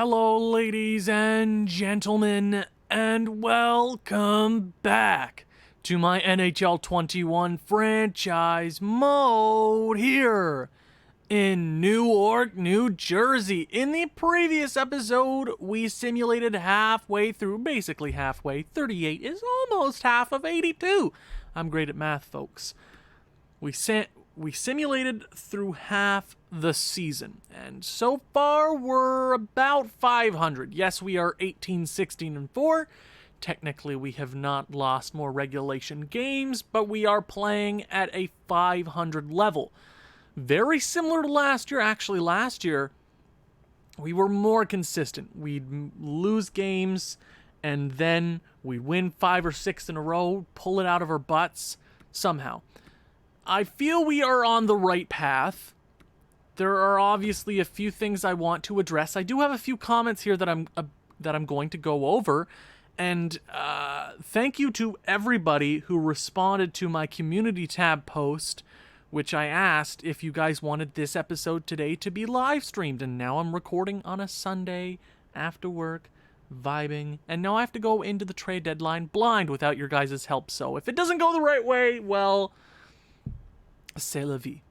Hello, ladies and gentlemen, and welcome back to my NHL 21 franchise mode here in Newark, New Jersey. In the previous episode, we simulated basically halfway. 38 is almost half of 82. I'm great at math, folks. We simulated through half the season, and so far we're about 500. Yes, we are 18, 16, and 4. Technically, we have not lost more regulation games, but we are playing at a 500 level. Very similar to last year. Actually, last year, we were more consistent. We'd lose games, and then we'd win 5 or 6 in a row, pull it out of our butts somehow. I feel we are on the right path. There are obviously a few things I want to address. I do have a few comments here that I'm going to go over, and thank you to everybody who responded to my community tab post, which I asked if you guys wanted this episode today to be live streamed, and now I'm recording on a Sunday after work, vibing, and now I have to go into the trade deadline blind without your guys' help. So if it doesn't go the right way, well, c'est la vie.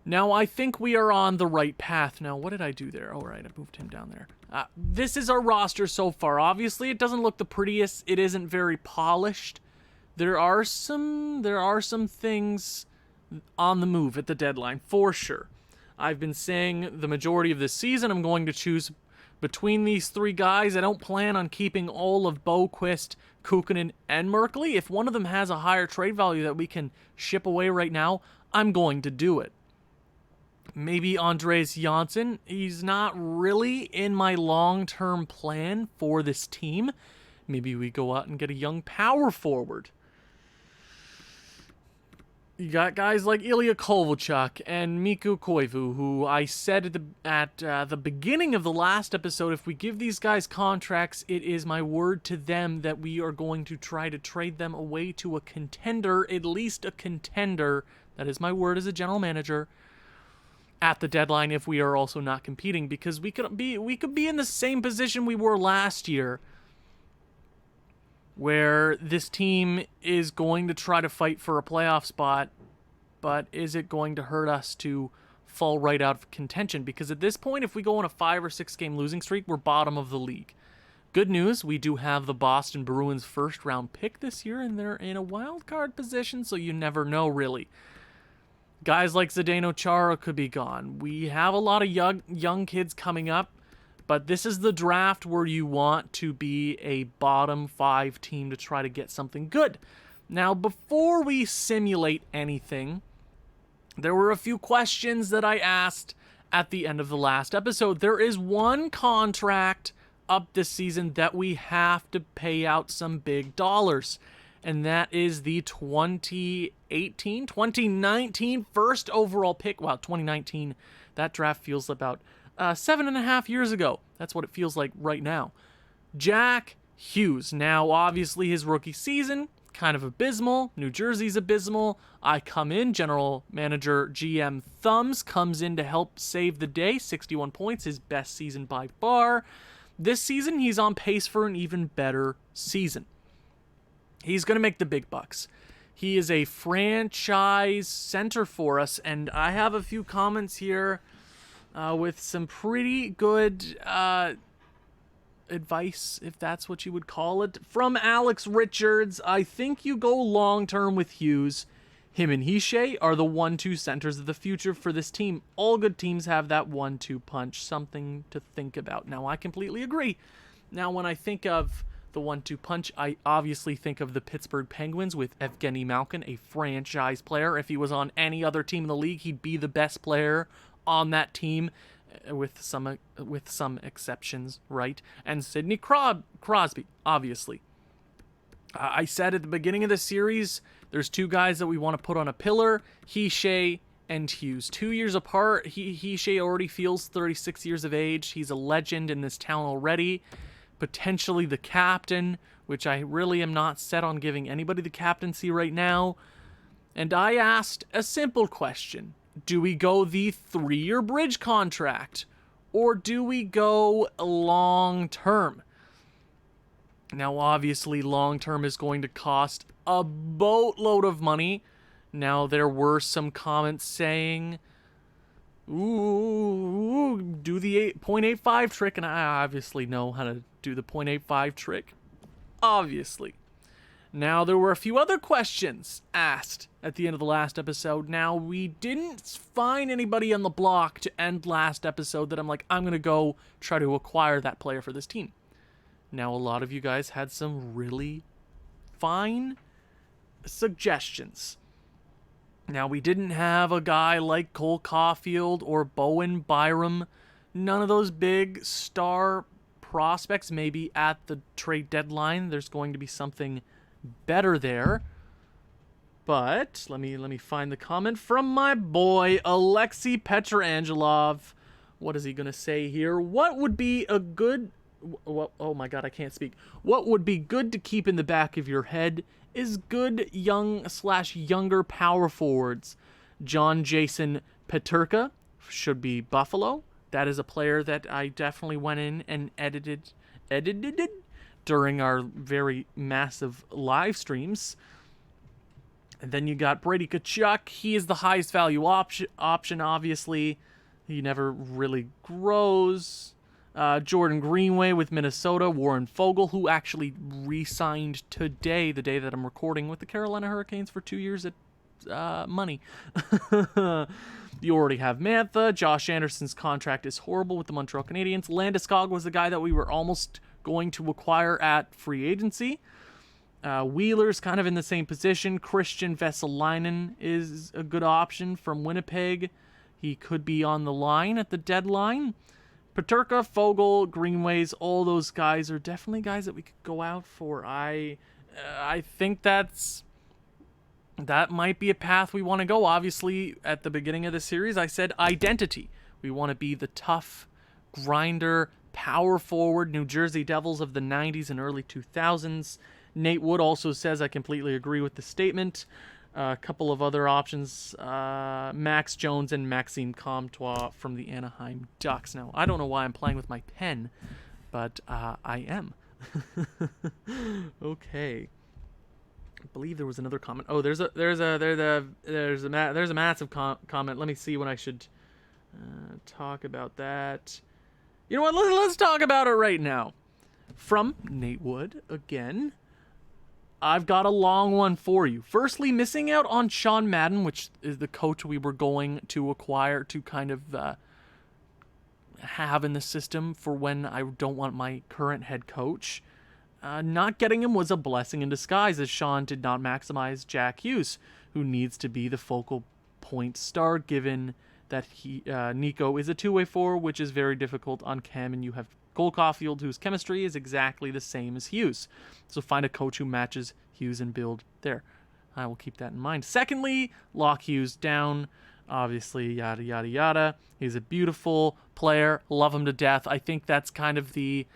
Now, I think we are on the right path. Now, what did I do there? All right, I moved him down there. This is our roster so far. Obviously, it doesn't look the prettiest. It isn't very polished. There are some things on the move at the deadline, for sure. I've been saying the majority of this season I'm going to choose between these three guys. I don't plan on keeping all of Boquist, Kukkonen, and Merkley. If one of them has a higher trade value that we can ship away right now, I'm going to do it. Maybe Andreas Janssen. He's not really in my long-term plan for this team. Maybe we go out and get a young power forward. You got guys like Ilya Kovalchuk and Mikko Koivu, who I said at the beginning of the last episode, if we give these guys contracts, it is my word to them that we are going to try to trade them away to a contender, at least a contender. That is my word as a general manager at the deadline if we are also not competing, because we could be in the same position we were last year, where this team is going to try to fight for a playoff spot, but is it going to hurt us to fall right out of contention? Because at this point, if we go on a 5 or 6 game losing streak, we're bottom of the league. Good news, we do have the Boston Bruins first round pick this year, and they're in a wild card position, so you never know really. Guys like Zdeno Chara could be gone. We have a lot of young kids coming up, but this is the draft where you want to be a bottom 5 team to try to get something good. Now, before we simulate anything, there were a few questions that I asked at the end of the last episode. There is one contract up this season that we have to pay out some big dollars, and that is the 2019 first overall pick. Wow, 2019, that draft feels about 7.5 years ago. That's what it feels like right now. Jack Hughes. Now, obviously, his rookie season, kind of abysmal. New Jersey's abysmal. I come in, general manager GM Thumbs comes in to help save the day. 61 points, his best season by far. This season, he's on pace for an even better season. He's going to make the big bucks. He is a franchise center for us, and I have a few comments here with some pretty good advice, if that's what you would call it, from Alex Richards. I think you go long-term with Hughes. Him and Hishe are the 1-2 centers of the future for this team. All good teams have that 1-2 punch, something to think about. Now, I completely agree. Now, when I think of the 1-2 punch, I obviously think of the Pittsburgh Penguins with Evgeny Malkin, a franchise player. If he was on any other team in the league, he'd be the best player on that team, with some exceptions, right? And Sidney Crosby, obviously. I said at the beginning of the series, there's 2 guys that we want to put on a pillar, Hishe and Hughes. 2 years apart. Hishe already feels 36 years of age. He's a legend in this town already. Potentially the captain, which I really am not set on giving anybody the captaincy right now. And I asked a simple question. Do we go the 3-year bridge contract? or do we go long term? Now, obviously, long term is going to cost a boatload of money. Now, there were some comments saying, ooh, do the 0.85 trick, and I obviously know how to do the 0.85 trick. Obviously. Now, there were a few other questions asked at the end of the last episode. Now, we didn't find anybody on the block to end last episode that I'm like, I'm going to go try to acquire that player for this team. Now, a lot of you guys had some really fine suggestions. Now, we didn't have a guy like Cole Caulfield or Bowen Byram. None of those big star prospects. Maybe at the trade deadline, there's going to be something better there. But let me find the comment from my boy Alexei Petrangelov. What is he going to say here? What would be a good... Oh my god, I can't speak. What would be good to keep in the back of your head is good young/younger power forwards. John Jason Paterka should be Buffalo. That is a player that I definitely went in and edited during our very massive live streams. And then you got Brady Tkachuk. He is the highest value option, obviously. He never really grows. Jordan Greenway with Minnesota. Warren Fogle, who actually re-signed today, the day that I'm recording, with the Carolina Hurricanes for 2 years at money. You already have Mantha. Josh Anderson's contract is horrible with the Montreal Canadiens. Landeskog was the guy that we were almost going to acquire at free agency. Wheeler's kind of in the same position. Christian Vesalainen is a good option from Winnipeg. He could be on the line at the deadline. Paterka, Fogle, Greenways, all those guys are definitely guys that we could go out for. I think that might be a path we want to go. Obviously, at the beginning of the series, I said identity. We want to be the tough grinder, power forward New Jersey Devils of the 90s and early 2000s. Nate Wood also says, I completely agree with the statement. A couple of other options, Max Jones and Maxime Comtois from the Anaheim Ducks. Now, I don't know why I'm playing with my pen, but I am. Okay. I believe there was another comment. Oh, there's a massive comment. Let me see when I should talk about that. You know what? Let's talk about it right now. From Nate Wood again. I've got a long one for you. Firstly, missing out on Sean Madden, which is the coach we were going to acquire to kind of have in the system for when I don't want my current head coach. Not getting him was a blessing in disguise, as Sean did not maximize Jack Hughes, who needs to be the focal point star, given that Nico is a two-way forward, which is very difficult on Chem, and you have Cole Caulfield, whose chemistry is exactly the same as Hughes. So find a coach who matches Hughes and build there. I will keep that in mind. Secondly, lock Hughes down. Obviously, yada, yada, yada. He's a beautiful player. Love him to death. I think that's kind of the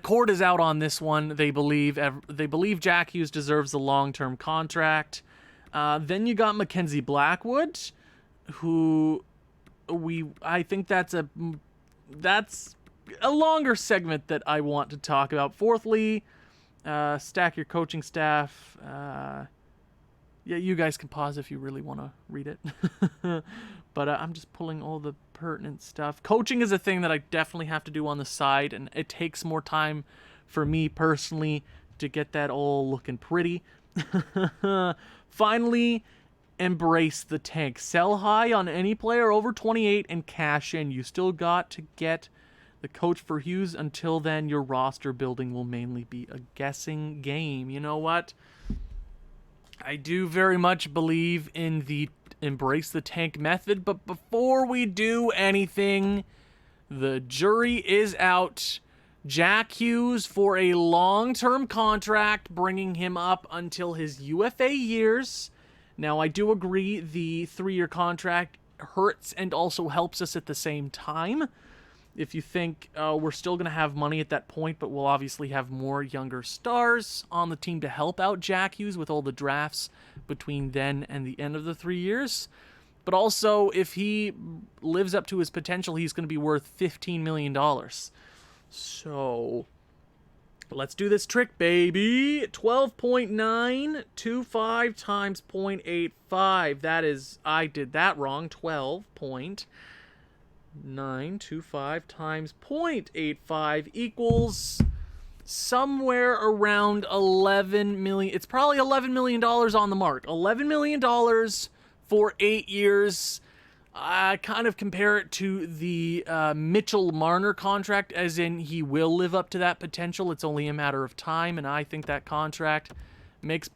court is out on this one. They believe Jack Hughes deserves a long-term contract. Then you got Mackenzie Blackwood, who I think that's a longer segment that I want to talk about. Fourthly, stack your coaching staff. Yeah, you guys can pause if you really want to read it. But I'm just pulling all the pertinent stuff. Coaching is a thing that I definitely have to do on the side, and it takes more time for me personally to get that all looking pretty. Finally, embrace the tank. Sell high on any player over 28 and cash in. You still got to get the coach for Hughes. Until then, your roster building will mainly be a guessing game. You know what? I do very much believe in the embrace the tank method, but before we do anything, the jury is out. Jack Hughes for a long-term contract, bringing him up until his UFA years. Now, I do agree the 3-year contract hurts and also helps us at the same time. If you think we're still going to have money at that point, but we'll obviously have more younger stars on the team to help out Jack Hughes with all the drafts between then and the end of the 3 years. But also, if he lives up to his potential, he's going to be worth $15 million. So, let's do this trick, baby. 12.925 times 0.85. That is, I did that wrong. 12.925 times 0.85 equals somewhere around 11 million. It's probably $11 million on the mark. $11 million for 8 years. I kind of compare it to the Mitchell Marner contract, as in he will live up to that potential. It's only a matter of time, and I think that contract makes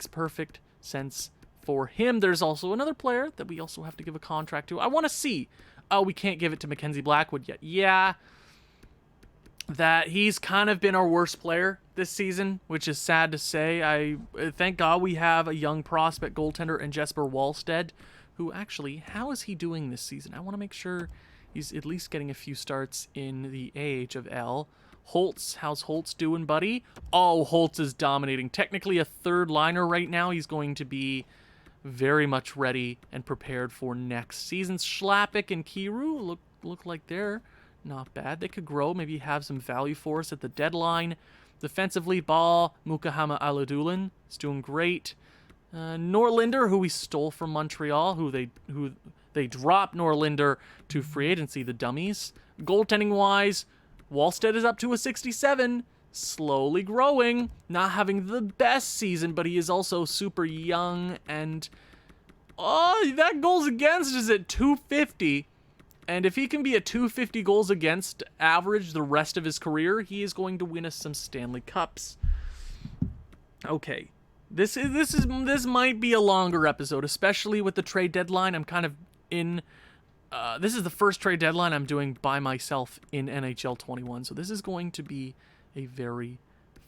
perfect sense for him. There's also another player that we also have to give a contract to. I want to see. Oh, we can't give it to Mackenzie Blackwood yet. Yeah, that he's kind of been our worst player this season, which is sad to say. I thank God we have a young prospect goaltender in Jesper Wallstedt, who actually, how is he doing this season? I want to make sure he's at least getting a few starts in the AHL. Holtz, how's Holtz doing, buddy? Oh, Holtz is dominating. Technically a third liner right now. He's going to be very much ready and prepared for next season. Schlappick and Kiru look like they're not bad. They could grow, maybe have some value for us at the deadline. Defensively, Ball, Mukahama Aladulin is doing great. Norlinder, who we stole from Montreal, who they dropped Norlinder to free agency, the dummies. Goaltending wise, Wallstedt is up to a 67, slowly growing, not having the best season, but he is also super young, and that goals against is at 250. And if he can be a 250 goals against average the rest of his career, he is going to win us some Stanley Cups. Okay. This might be a longer episode, especially with the trade deadline. I'm kind of in this is the first trade deadline I'm doing by myself in NHL 21. So this is going to be a very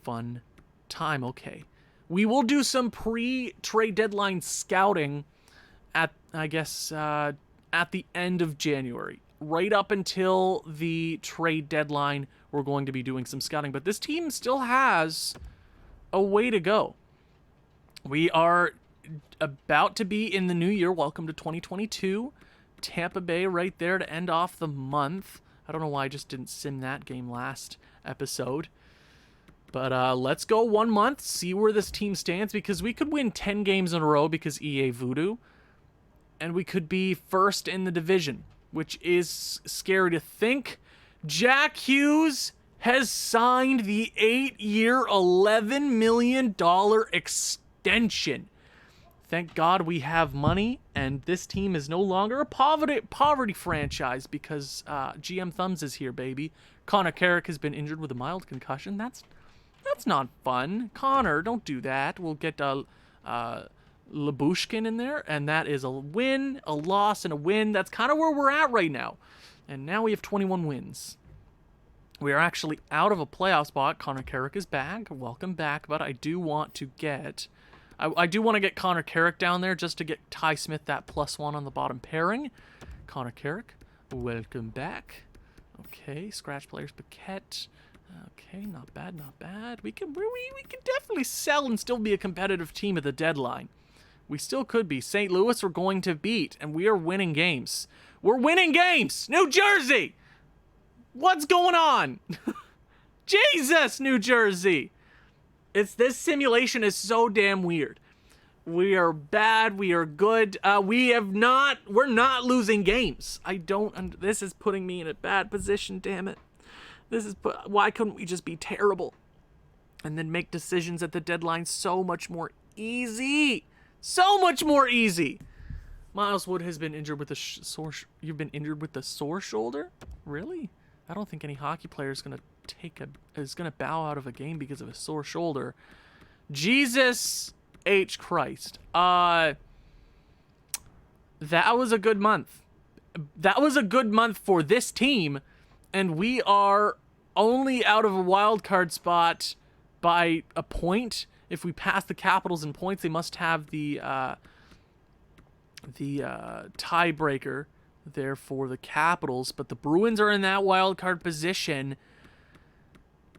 fun time. Okay. We will do some pre-trade deadline scouting at the end of January. Right up until the trade deadline, we're going to be doing some scouting. But this team still has a way to go. We are about to be in the new year. Welcome to 2022. Tampa Bay right there to end off the month. I don't know why I just didn't sim that game last episode. But let's go 1 month, see where this team stands, because we could win 10 games in a row because EA Voodoo. And we could be first in the division, which is scary to think. Jack Hughes has signed the 8-year, $11 million extension. Thank God we have money, and this team is no longer a poverty franchise because GM Thumbs is here, baby. Connor Carrick has been injured with a mild concussion. That's not fun. Connor, don't do that. We'll get Labushkin in there, and that is a win, a loss, and a win. That's kind of where we're at right now. And now we have 21 wins. We are actually out of a playoff spot. Connor Carrick is back. Welcome back, but I do want to get Connor Carrick down there just to get Ty Smith that +1 on the bottom pairing. Connor Carrick, welcome back. Okay, scratch players, Paquette. Okay, not bad, not bad. We can definitely sell and still be a competitive team at the deadline. We still could be. St. Louis we're going to beat, and we are winning games. We're winning games! New Jersey! What's going on? Jesus, New Jersey! This simulation is so damn weird. We are bad, we are good. We're not losing games. This is putting me in a bad position, damn it. Why couldn't we just be terrible? And then make decisions at the deadline so much more easy. So much more easy. Miles Wood has been injured with You've been injured with the sore shoulder? Really? I don't think any hockey player is gonna bow out of a game because of a sore shoulder. Jesus H. Christ. That was a good month. That was a good month for this team, and we are only out of a wild card spot by a point. If we pass the Capitals in points, they must have the tiebreaker there for the Capitals, but the Bruins are in that wild card position.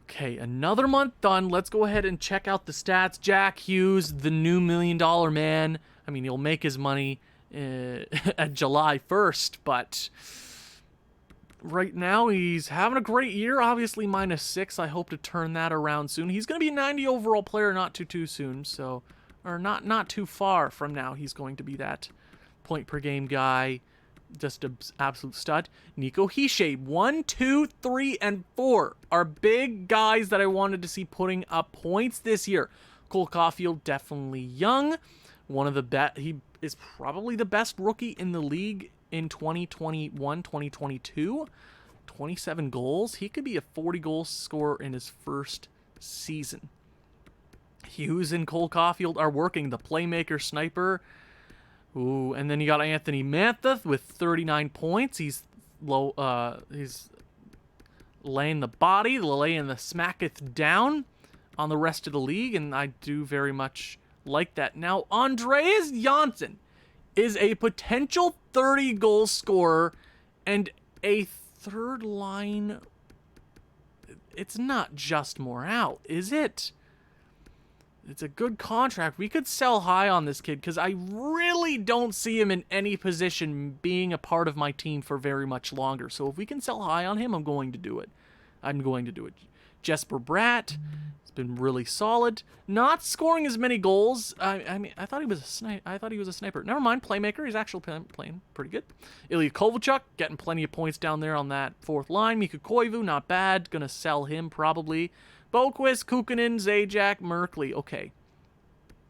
Okay, another month done. Let's go ahead and check out the stats. Jack Hughes, the new $1 million man. I mean, he'll make his money at July 1st, but right now he's having a great year. Obviously -6. I hope to turn that around soon. He's going to be a 90 overall player not too soon, so or not too far from now. He's going to be that point per game guy. Just an absolute stud. Nico Hischier, 1, 2, 3, and 4 are big guys that I wanted to see putting up points this year. Cole Caulfield, definitely young. One of the best. He is probably the best rookie in the league in 2021, 2022. 27 goals. He could be a 40-goal scorer in his first season. Hughes and Cole Caulfield are working the playmaker sniper. Ooh, and then you got Anthony Mantha with 39 points. He's laying the body, laying the smacketh down on the rest of the league, and I do very much like that. Now, Andreas Janssen is a potential 30-goal scorer and a third line. It's not just more out, is it? It's a good contract. We could sell high on this kid because I really don't see him in any position being a part of my team for very much longer. So if we can sell high on him, I'm going to do it. Jesper Bratt has been really solid. Not scoring as many goals. I mean, I thought he was a sniper. Never mind, playmaker. He's actually playing pretty good. Ilya Kovalchuk getting plenty of points down there on that fourth line. Mika Koivu, not bad. Gonna sell him probably. Boquist, Kukkonen, Zajac, Merkley. Okay,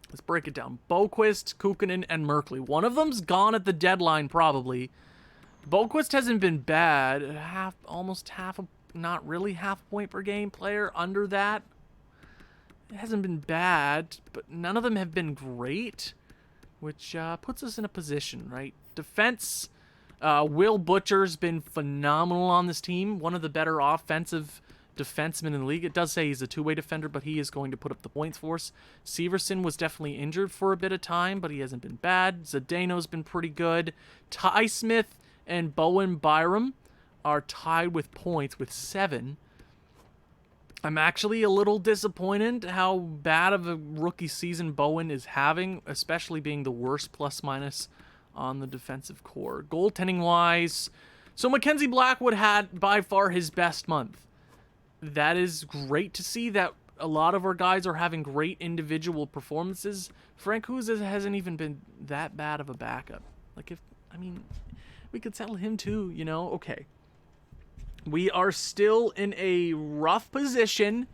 let's break it down. Boquist, Kukkonen, and Merkley. One of them's gone at the deadline probably. Boquist hasn't been bad. Not really half a point per game player. Under that, it hasn't been bad, but none of them have been great, which puts us in a position, right? Defense, Will Butcher's been phenomenal on this team. One of the better offensive defenseman in the league. It does say he's a two-way defender, but he is going to put up the points for us. Severson was definitely injured for a bit of time, but he hasn't been bad. Zdeno's been pretty good. Ty Smith and Bowen Byram are tied with points with 7. I'm actually a little disappointed how bad of a rookie season Bowen is having, especially being the worst plus-minus on the defensive core. Goaltending-wise, so Mackenzie Blackwood had by far his best month. That is great to see that a lot of our guys are having great individual performances. Frank Hughes hasn't even been that bad of a backup. We could settle him too, you know? Okay. We are still in a rough position,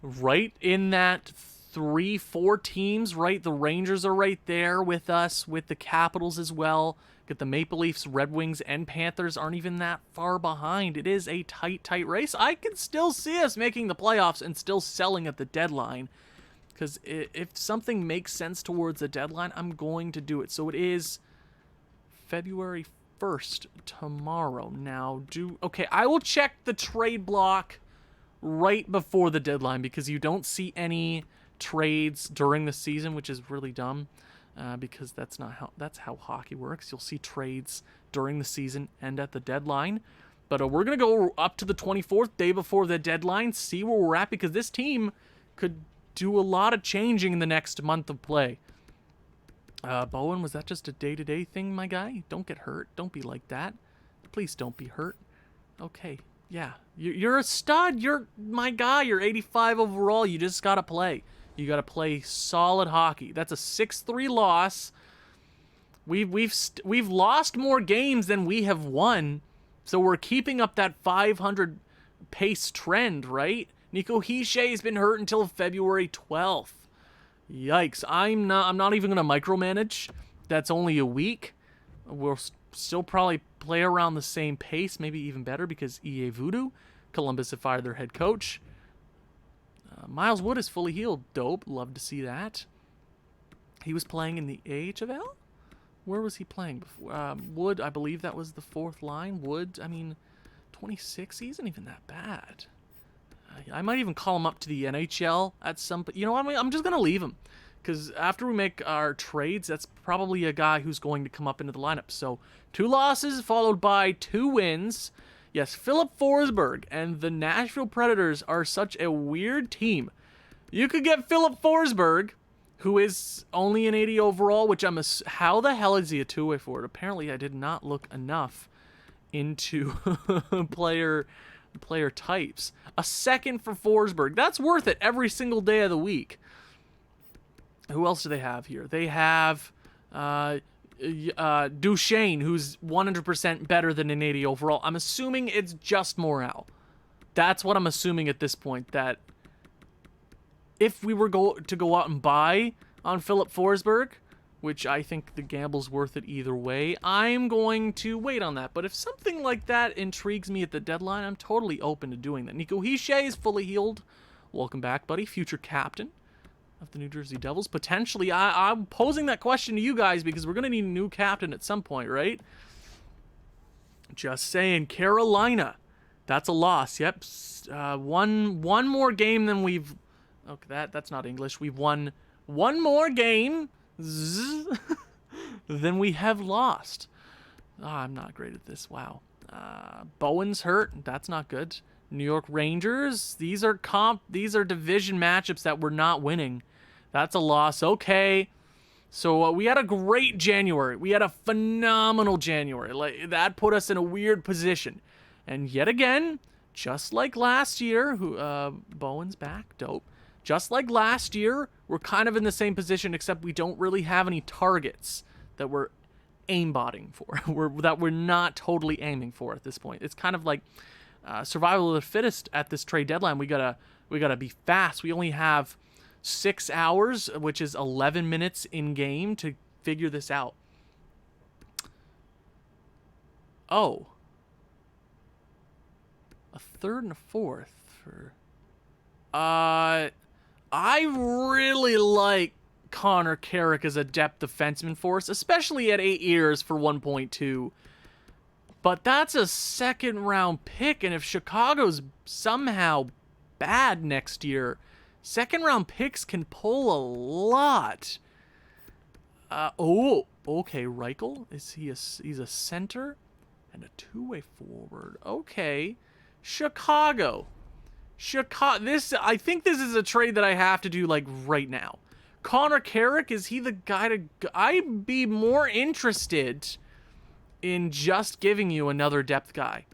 right in that 3-4 teams, right? The Rangers are right there with us, with the Capitals as well. Got the Maple Leafs, Red Wings, and Panthers aren't even that far behind. It is a tight race. I can still see us making the playoffs and still selling at the deadline. Because if something makes sense towards the deadline, I'm going to do it. So it is February 1st tomorrow. Now, okay, I will check the trade block right before the deadline because you don't see any trades during the season, which is really dumb. Because that's how hockey works. You'll see trades during the season and at the deadline. But we're going to go up to the 24th, day before the deadline, see where we're at, because this team could do a lot of changing in the next month of play. Bowen, was that just a day-to-day thing, my guy? Don't get hurt. Don't be like that. Please don't be hurt. Okay, yeah. You're a stud. You're my guy. You're 85 overall. You just got to play. You got to play solid hockey. That's a 6-3 loss. We've lost more games than we have won, so we're keeping up that 500 pace trend, right? Nico Hischier has been hurt until February 12th. Yikes! I'm not even gonna micromanage. That's only a week. We'll still probably play around the same pace, maybe even better, because EA Voodoo, Columbus have fired their head coach. Miles Wood is fully healed. Dope. Love to see that. He was playing in the AHL? Where was he playing before? Wood, I believe that was the fourth line. Wood, 26, he isn't even that bad. I might even call him up to the NHL at some point. You know what? I'm just going to leave him. Because after we make our trades, that's probably a guy who's going to come up into the lineup. So 2 losses followed by 2 wins. Yes, Philip Forsberg and the Nashville Predators are such a weird team. You could get Philip Forsberg, who is only an 80 overall, which how the hell is he a two-way forward? Apparently, I did not look enough into player types. A second for Forsberg. That's worth it every single day of the week. Who else do they have here? They have Duchesne, who's 100% better than an 80 overall. I'm assuming it's just morale. That's what I'm assuming at this point, that if we were to go out and buy on Philip Forsberg, which I think the gamble's worth it either way, I'm going to wait on that. But if something like that intrigues me at the deadline, I'm totally open to doing that. Nico Hischier is fully healed. Welcome back, buddy. Future captain of the New Jersey Devils. Potentially, I'm posing that question to you guys because we're going to need a new captain at some point, right? Just saying. Carolina. That's a loss. Yep. One more game than we've... Okay, that's not English. We've won one more game than we have lost. Oh, I'm not great at this. Wow. Bowen's hurt. That's not good. New York Rangers. These are division matchups that we're not winning. That's a loss. Okay. So we had a great January. We had a phenomenal January. Like, that put us in a weird position. And yet again, just like last year, Bowen's back. Dope. Just like last year, we're kind of in the same position, except we don't really have any targets that we're aimbotting for, that we're not totally aiming for at this point. It's kind of like survival of the fittest at this trade deadline. We gotta be fast. We only have 6 hours, which is 11 minutes in game, to figure this out. Oh, a third and a fourth for. I really like Connor Carrick as a depth defenseman for us, especially at 8 years for 1.2. But that's a second-round pick, and if Chicago's somehow bad next year, second-round picks can pull a lot. Okay, Reichel, he's a center and a two-way forward. Okay, Chicago. I think this is a trade that I have to do, like, right now. Connor Carrick, is he the guy to... I'd be more interested in just giving you another depth guy.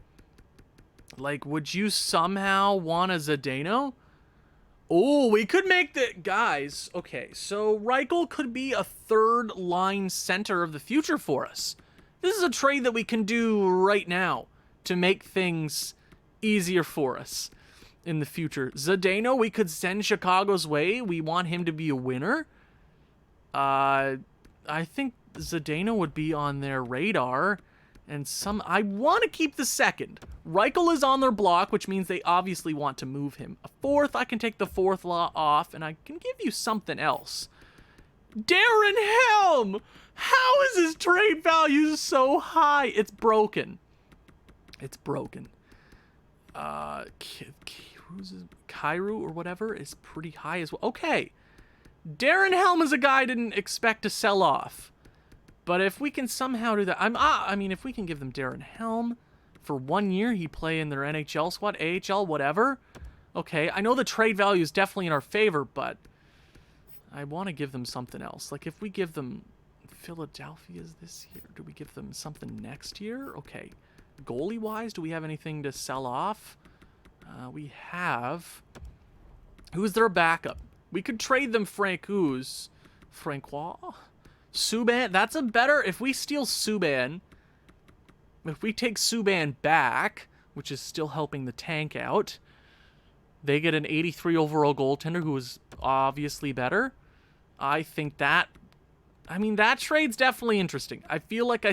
Like, would you somehow want a Zdeno? Oh, we could make the... Guys, okay, so Reichel could be a third-line center of the future for us. This is a trade that we can do right now to make things easier for us in the future. Zdeno, we could send Chicago's way. We want him to be a winner. I think Zdeno would be on their radar. And I want to keep the second. Reichel is on their block, which means they obviously want to move him. A fourth, I can take the fourth law off, and I can give you something else. Darren Helm! How is his trade value so high? It's broken. It's broken. Kairu or whatever is pretty high as well. Okay. Darren Helm is a guy I didn't expect to sell off. But if we can somehow do that, I mean, if we can give them Darren Helm for 1 year, he'd play in their NHL squad, AHL, whatever. Okay, I know the trade value is definitely in our favor, but I want to give them something else. Like, if we give them Philadelphia's this year, do we give them something next year? Okay. Goalie-wise, do we have anything to sell off? We have... Who's their backup? We could trade them Francois. Subban, that's a better... If we steal Subban, if we take Subban back, which is still helping the tank out, they get an 83 overall goaltender who is obviously better. I think that... I mean, that trade's definitely interesting. I feel like I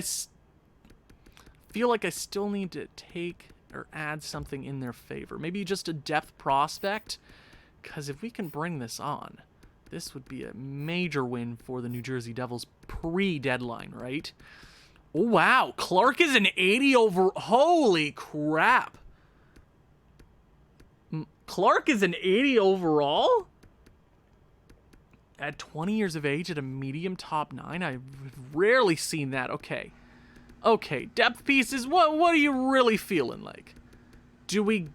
still need to take or add something in their favor. Maybe just a depth prospect, because if we can bring this on, this would be a major win for the New Jersey Devils pre-deadline, right? Oh, wow. Clark is an 80 over... Holy crap. Clark is an 80 overall? At 20 years of age at a medium top 9? I've rarely seen that. Okay. Okay, depth pieces, what are you really feeling like? Do we,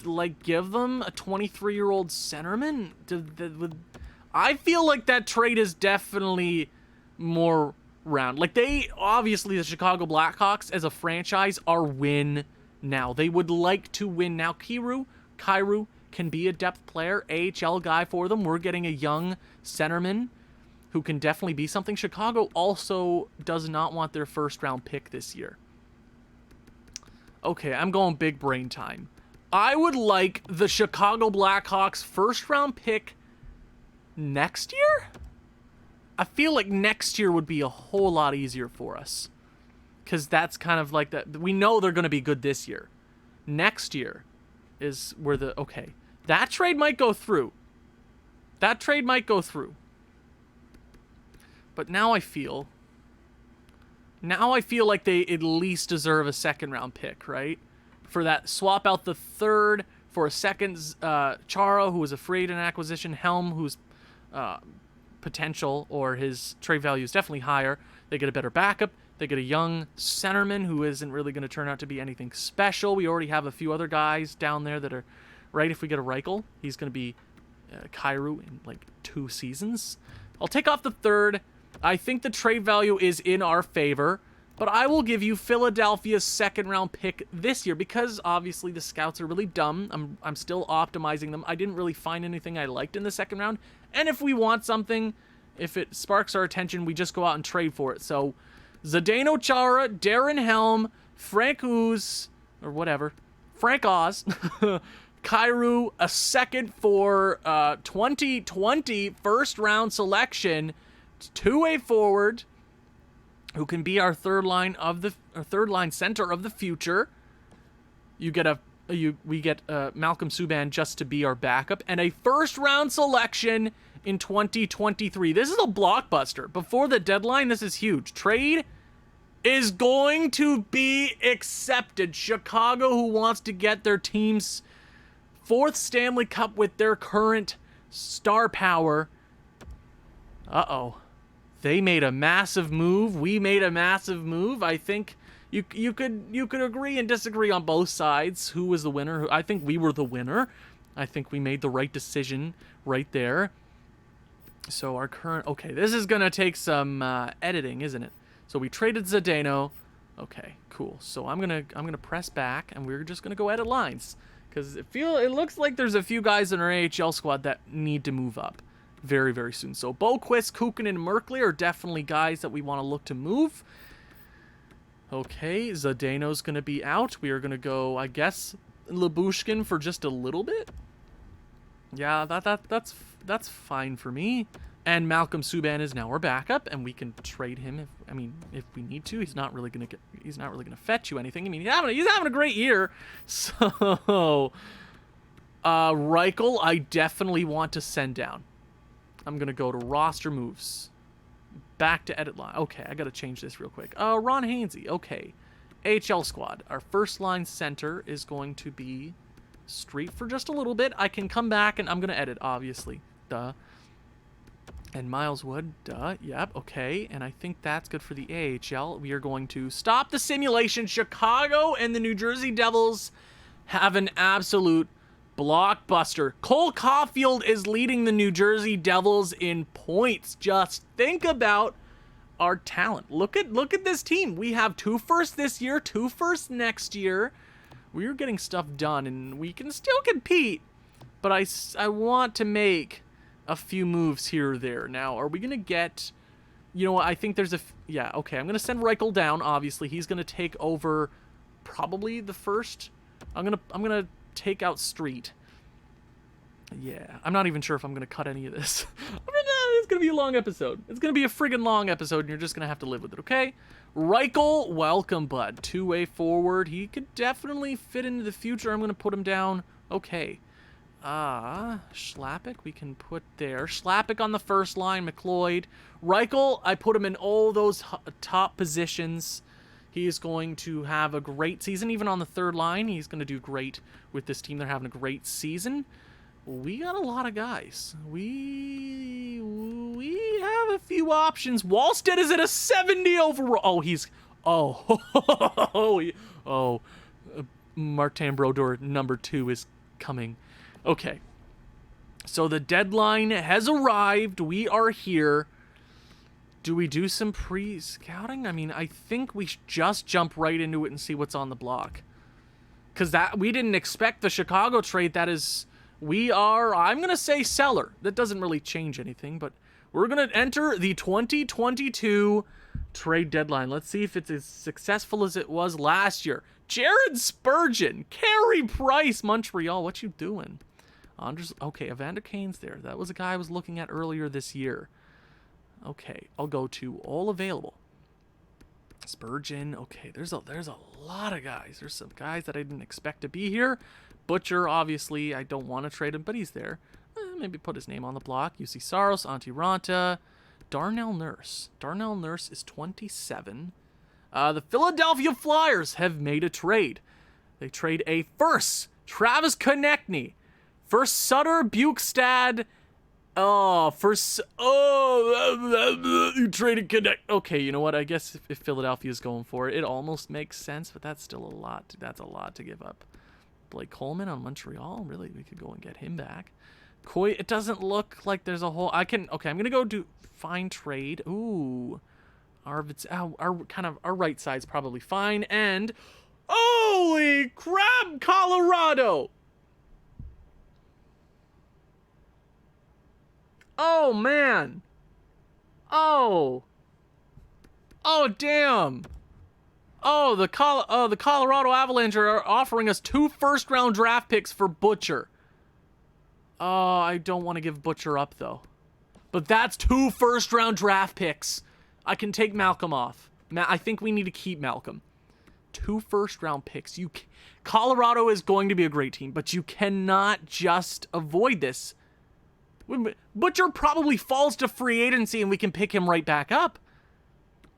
like, give them a 23-year-old centerman? I feel like that trade is definitely more round. Like, they, obviously, the Chicago Blackhawks as a franchise are win now. They would like to win now. Kyrou can be a depth player, AHL guy for them. We're getting a young centerman who can definitely be something. Chicago also does not want their first round pick this year. Okay, I'm going big brain time. I would like the Chicago Blackhawks first round pick next year? I feel like next year would be a whole lot easier for us. Because that's kind of like that. We know they're going to be good this year. Next year is where the... Okay. That trade might go through. That trade might go through. But now I feel... Now I feel like they at least deserve a second round pick, right? For that, swap out the third for a second. Chara, who was a free agent acquisition. Helm, who's potential or his trade value is definitely higher. They get a better backup. They get a young centerman who isn't really going to turn out to be anything special. We already have a few other guys down there that are, right, if we get a Reichel, he's going to be Kyrou in like 2 seasons. I'll take off the third. I think the trade value is in our favor, but I will give you Philadelphia's second round pick this year because obviously the scouts are really dumb. I'm still optimizing them. I didn't really find anything I liked in the second round. And if we want something, if it sparks our attention, we just go out and trade for it. So Zdeno Chara, Darren Helm, Frank Hughes, or whatever, Frank Oz, Kyrou, a second for 2020 first round selection, two-way forward who can be our third line center of the future. We get Malcolm Subban just to be our backup, and a first round selection in 2023. This is a blockbuster. Before the deadline, this is huge. Trade is going to be accepted. Chicago, who wants to get their team's 4th Stanley Cup with their current star power. Uh-oh. They made a massive move. We made a massive move. I think you could agree and disagree on both sides. Who was the winner? I think we were the winner. I think we made the right decision right there. So our current... Okay, this is going to take some editing, isn't it? So we traded Zdeno. Okay, cool. So I'm gonna press back, and we're just going to go edit lines. Because it looks like there's a few guys in our AHL squad that need to move up very, very soon. So Boquist, Kukin, and Merkley are definitely guys that we want to look to move. Okay, Zdeno's going to be out. We are going to go, I guess, Lyubushkin for just a little bit. Yeah, that's fine for me. And Malcolm Subban is now our backup, and we can trade him if we need to. He's not really gonna fetch you anything. I mean, he's having a great year. So Reichel, I definitely want to send down. I'm gonna go to roster moves. Back to edit line. Okay, I gotta change this real quick. Ron Hainsey. Okay. AHL squad. Our first line center is going to be Street for just a little bit. I can come back and I'm gonna edit, obviously. Duh. And Miles Wood, duh, yep, okay. And I think that's good for the AHL. We are going to stop the simulation. Chicago and the New Jersey Devils have an absolute blockbuster. Cole Caulfield is leading the New Jersey Devils in points. Just think about our talent. Look at this team. We have 2 firsts this year, 2 firsts next year. We're getting stuff done, and we can still compete. But I want to make a few moves here or there. Now, are we going to get... You know what? I think there's a... Yeah, okay. I'm going to send Reichel down, obviously. He's going to take over probably the first... I'm going to take out Street. Yeah. I'm not even sure if I'm going to cut any of this. It's going to be a long episode. It's going to be a friggin' long episode, and you're just going to have to live with it, okay? Reichel, welcome, bud. 2-way forward. He could definitely fit into the future. I'm going to put him down. Okay. Schlappick we can put there. Schlappick on the first line, McLeod. Reichel, I put him in all those top positions. He is going to have a great season. Even on the third line, he's going to do great with this team. They're having a great season. We got a lot of guys. We have a few options. Wallstead is at a 70 overall. Martin Brodeur, number 2, is coming. Okay. So the deadline has arrived. We are here. Do we do some pre-scouting? I mean, I think we should just jump right into it and see what's on the block. Because we didn't expect the Chicago trade. That is, I'm going to say seller. That doesn't really change anything, but we're going to enter the 2022 trade deadline. Let's see if it's as successful as it was last year. Jared Spurgeon, Carey Price, Montreal. What you doing? Okay, Evander Kane's there. That was a guy I was looking at earlier this year. Okay, I'll go to all available. Spurgeon. Okay, there's a lot of guys. There's some guys that I didn't expect to be here. Butcher, obviously, I don't want to trade him, but he's there. Maybe put his name on the block. UC Saros, Antti Ranta, Darnell Nurse. Darnell Nurse is 27. The Philadelphia Flyers have made a trade. They trade a first, Travis Konechny. First, Sutter Bukestad. You traded Connect. Okay, you know what? I guess if Philadelphia's going for it, it almost makes sense, but that's still a lot. That's a lot to give up. Blake Coleman on Montreal. Really, we could go and get him back. Coy, it doesn't look like there's a whole. Okay, I'm gonna go do fine trade. Ooh, our right side's probably fine. And holy crap, Colorado! Oh, man. Oh, damn. Oh, the Colorado Avalanche are offering us 2 first-round draft picks for Butcher. Oh, I don't want to give Butcher up, though. But that's 2 first-round draft picks. I can take Malcolm off. I think we need to keep Malcolm. 2 first-round picks. Colorado is going to be a great team, but you cannot just avoid this. Butcher probably falls to free agency and we can pick him right back up.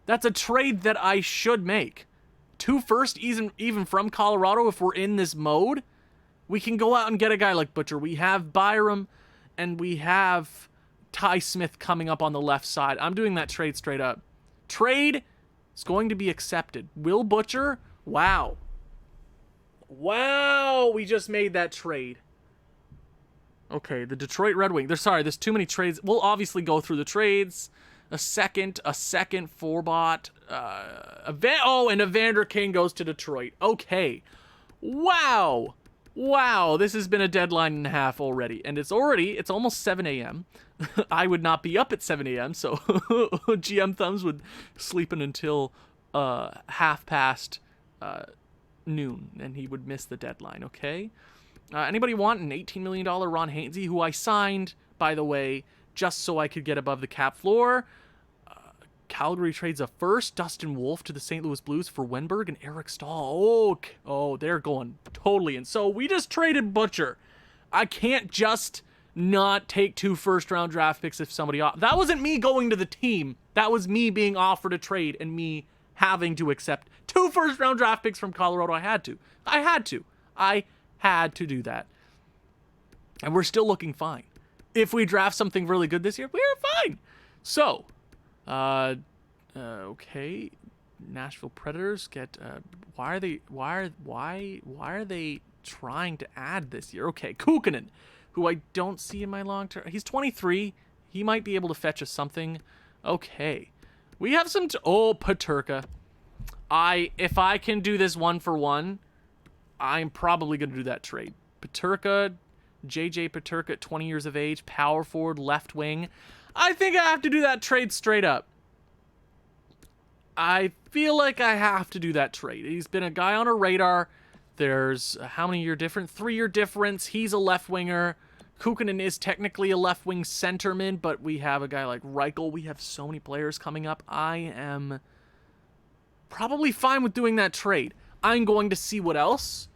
That's a trade that I should make. 2 first, even from Colorado, if we're in this mode, we can go out and get a guy like Butcher. We have Byram and we have Ty Smith coming up on the left side. I'm doing that trade straight up. Trade is going to be accepted. Will Butcher? Wow. Wow, we just made that trade. Okay, the Detroit Red Wings. There's too many trades. We'll obviously go through the trades. A second Forbot. And Evander Kane goes to Detroit. Okay. Wow. This has been a deadline and a half already. And it's almost 7 a.m. I would not be up at 7 a.m., so GM Thumbs would sleeping until half past noon, and he would miss the deadline, okay? Anybody want an $18 million Ron Hainsey, who I signed, by the way, just so I could get above the cap floor? Calgary trades a first, Dustin Wolf to the St. Louis Blues for Wenberg and Eric Stahl. Oh, they're going totally in. So we just traded Butcher. I can't just not take 2 first-round draft picks if somebody... That wasn't me going to the team. That was me being offered a trade and me having to accept 2 first-round draft picks from Colorado. I had to do that. And we're still looking fine. If we draft something really good this year, we're fine. So, okay. Nashville Predators get, why are they trying to add this year? Okay, Kukkonen, who I don't see in my long term. He's 23. He might be able to fetch us something. Okay. We have some, Paterka. If I can do this 1-for-1, I'm probably going to do that trade. Paterka, JJ Paterka at 20 years of age, power forward, left wing. I think I have to do that trade straight up. I feel like I have to do that trade. He's been a guy on our radar. There's how many year difference? 3-year difference. He's a left winger. Kukkonen is technically a left wing centerman, but we have a guy like Reichel. We have so many players coming up. I am probably fine with doing that trade. I'm going to see what else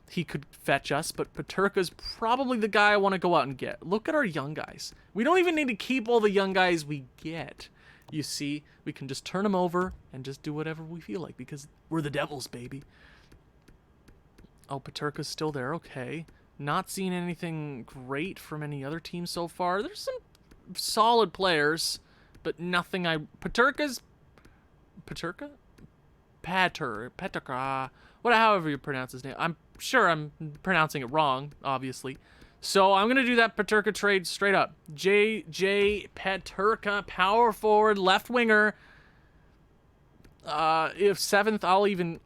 he could fetch us, but Paterka's probably the guy I want to go out and get. Look at our young guys. We don't even need to keep all the young guys we get. You see, we can just turn them over and just do whatever we feel like because we're the Devils, baby. Oh, Paterka's still there. Okay. Not seeing anything great from any other team so far. There's some solid players, but nothing Paterka? Paterka, however you pronounce his name. I'm sure I'm pronouncing it wrong, obviously. So I'm going to do that Paterka trade straight up. J.J. Paterka, power forward, left winger. If 7th,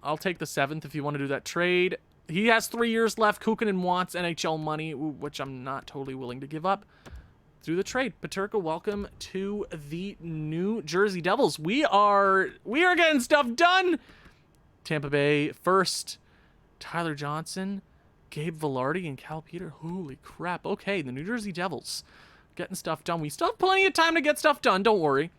I'll take the 7th if you want to do that trade. He has 3 years left. Kukkonen wants NHL money, which I'm not totally willing to give up. Do the trade. Paterka, welcome to the New Jersey Devils. We are getting stuff done. Tampa Bay first. Tyler Johnson, Gabe Vilardi, and Cal Peter. Holy crap. Okay, the New Jersey Devils getting stuff done. We still have plenty of time to get stuff done. Don't worry.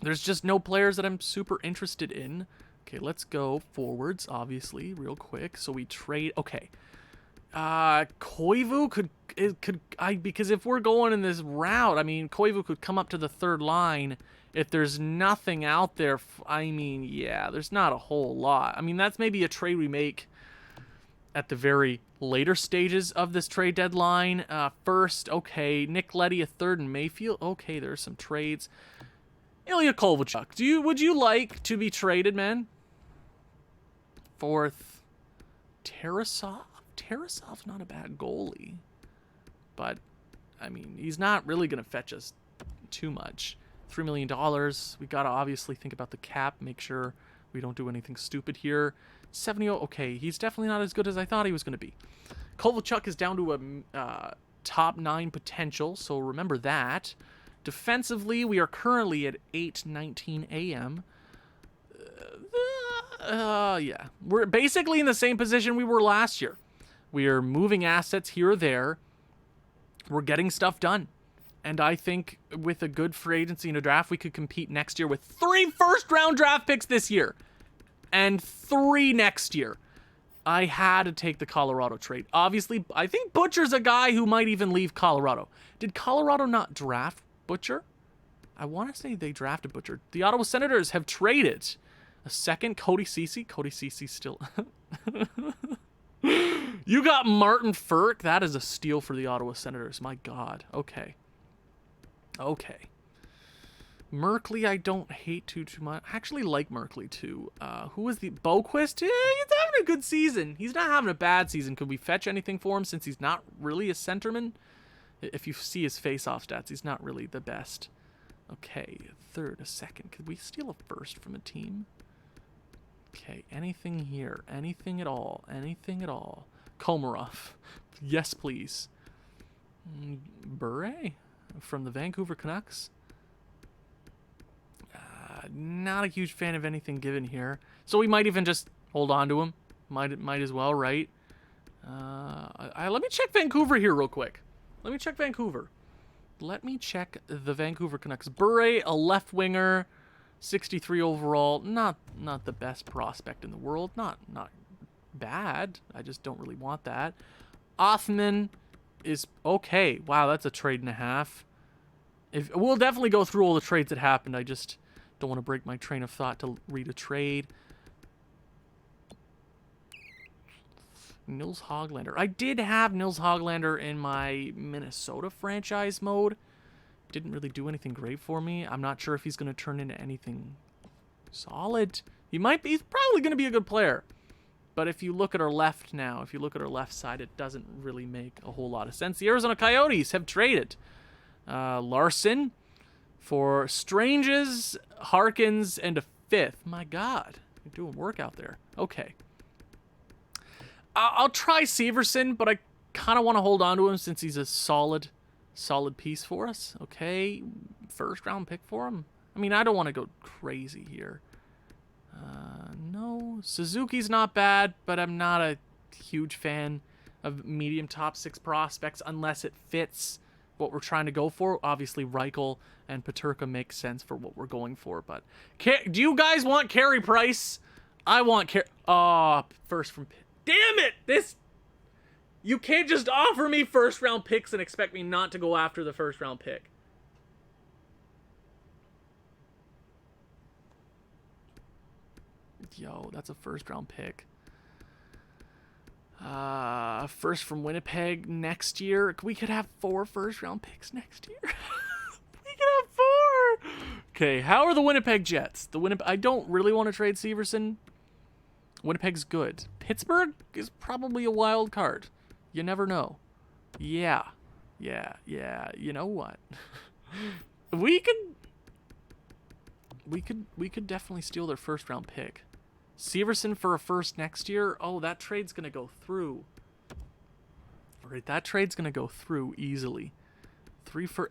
There's just no players that I'm super interested in. Okay, let's go forwards, obviously, real quick. So we trade. Okay. Koivu because if we're going in this route, I mean, Koivu could come up to the third line. If there's nothing out there, I mean, yeah, there's not a whole lot. I mean, that's maybe a trade we make at the very later stages of this trade deadline. First, okay, Nick Leddy, a third, and Mayfield. Okay, there's some trades. Ilya Kovalchuk, would you like to be traded, man? Fourth, Tarasov. Tarasov's not a bad goalie, but I mean, he's not really going to fetch us too much. $3 million. We got to obviously think about the cap, make sure we don't do anything stupid here. 70, okay, he's definitely not as good as I thought he was going to be. Kovalchuk is down to a top 9 potential, so remember that. Defensively, we are currently at 8:19 a.m. Yeah, we're basically in the same position we were last year. We are moving assets here or there. We're getting stuff done. And I think with a good free agency and a draft, we could compete next year with 3 first-round draft picks this year. And 3 next year. I had to take the Colorado trade. Obviously, I think Butcher's a guy who might even leave Colorado. Did Colorado not draft Butcher? I want to say they drafted Butcher. The Ottawa Senators have traded a second, Cody Ceci. Cody Ceci still... You got Martin Furk. That is a steal for the Ottawa Senators. My God. Okay. Okay. Merkley, I don't hate too much. I actually like Merkley too. Who is the Boquist? Yeah, he's having a good season. He's not having a bad season. Could we fetch anything for him since he's not really a centerman? If you see his face-off stats, he's not really the best. Okay, a third, a second. Could we steal a first from a team? Okay, anything here? Anything at all? Anything at all? Komarov. Yes, please. Bure from the Vancouver Canucks. Not a huge fan of anything given here. So we might even just hold on to him. Might as well, right? Let me check Vancouver here real quick. Let me check Vancouver. Let me check the Vancouver Canucks. Bure, a left winger, 63 overall. Not the best prospect in the world. Not bad. I just don't really want that. Othman is okay. Wow, that's a trade and a half. We'll definitely go through all the trades that happened. I just don't want to break my train of thought to read a trade. Nils Hoglander. I did have Nils Hoglander in my Minnesota franchise mode. Didn't really do anything great for me. I'm not sure if he's going to turn into anything solid. He's probably going to be a good player. But if you look at our left now, if you look at our left side, it doesn't really make a whole lot of sense. The Arizona Coyotes have traded Larson for Stranges, Harkins, and a 5th. My God, you're doing work out there. Okay. I'll try Severson, but I kind of want to hold on to him since he's a solid piece for us. Okay, first round pick for him. I mean, I don't want to go crazy here. No, Suzuki's not bad, but I'm not a huge fan of medium top 6 prospects unless it fits what we're trying to go for. Obviously, Reichel and Paterka make sense for what we're going for, but do you guys want Carey Price? I want first from... Damn it! You can't just offer me first round picks and expect me not to go after the first round pick. Yo, that's a first round pick. First from Winnipeg next year. We could have 4 first round picks next year. We could have 4. Okay, how are the Winnipeg Jets? I don't really want to trade Severson. Winnipeg's good. Pittsburgh is probably a wild card. You never know. Yeah. You know what? we could definitely steal their first round pick. Severson for a first next year. Oh, that trade's gonna go through. All right, that trade's gonna go through easily.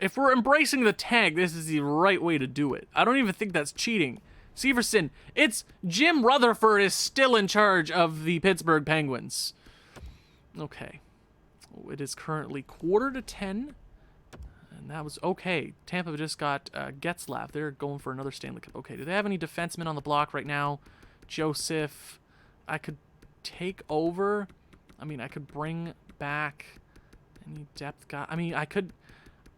If we're embracing the tank, this is the right way to do it. I don't even think that's cheating. Severson, it's Jim Rutherford is still in charge of the Pittsburgh Penguins. Okay. It is currently 9:45. And that was okay. Tampa just got Getzlaff. They're going for another Stanley Cup. Okay, do they have any defensemen on the block right now? Joseph. I could take over. I mean, I could bring back any depth guy.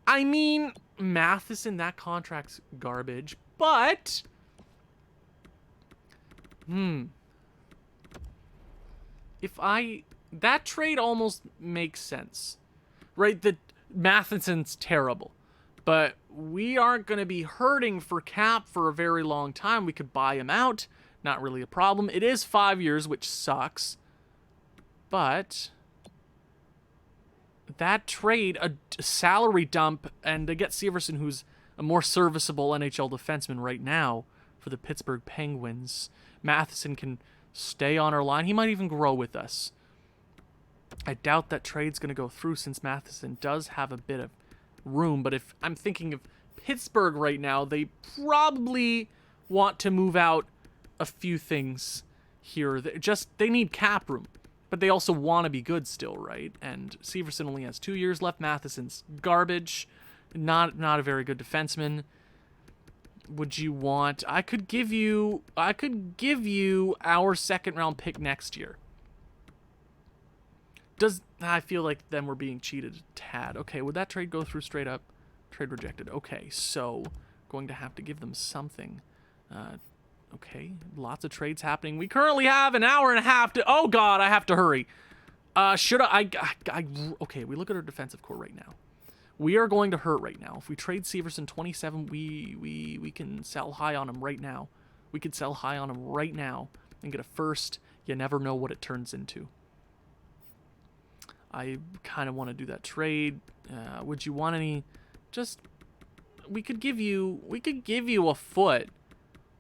I mean, Matheson, that contract's garbage. But... that trade almost makes sense, right? The Matheson's terrible, but we aren't going to be hurting for cap for a very long time. We could buy him out, not really a problem. It is 5 years, which sucks, but that trade, a salary dump, and to get Severson, who's a more serviceable NHL defenseman right now for the Pittsburgh Penguins. Matheson can stay on our line. He might even grow with us. I doubt that trade's going to go through since Matheson does have a bit of room. But if I'm thinking of Pittsburgh right now, they probably want to move out a few things here. They need cap room. But they also want to be good still, right? And Severson only has 2 years left. Matheson's garbage. Not a very good defenseman. Would you want... I could give you our second round pick next year. I feel like then we're being cheated a tad. Okay, would that trade go through straight up? Trade rejected. Okay, so going to have to give them something. Okay, lots of trades happening. We currently have an hour and a half to... Oh, God, I have to hurry. Okay, we look at our defensive core right now. We are going to hurt right now. If we trade Severson 27, we can sell high on him right now. We could sell high on him right now and get a first. You never know what it turns into. I kind of want to do that trade. Would you want any? We could give you a Foot.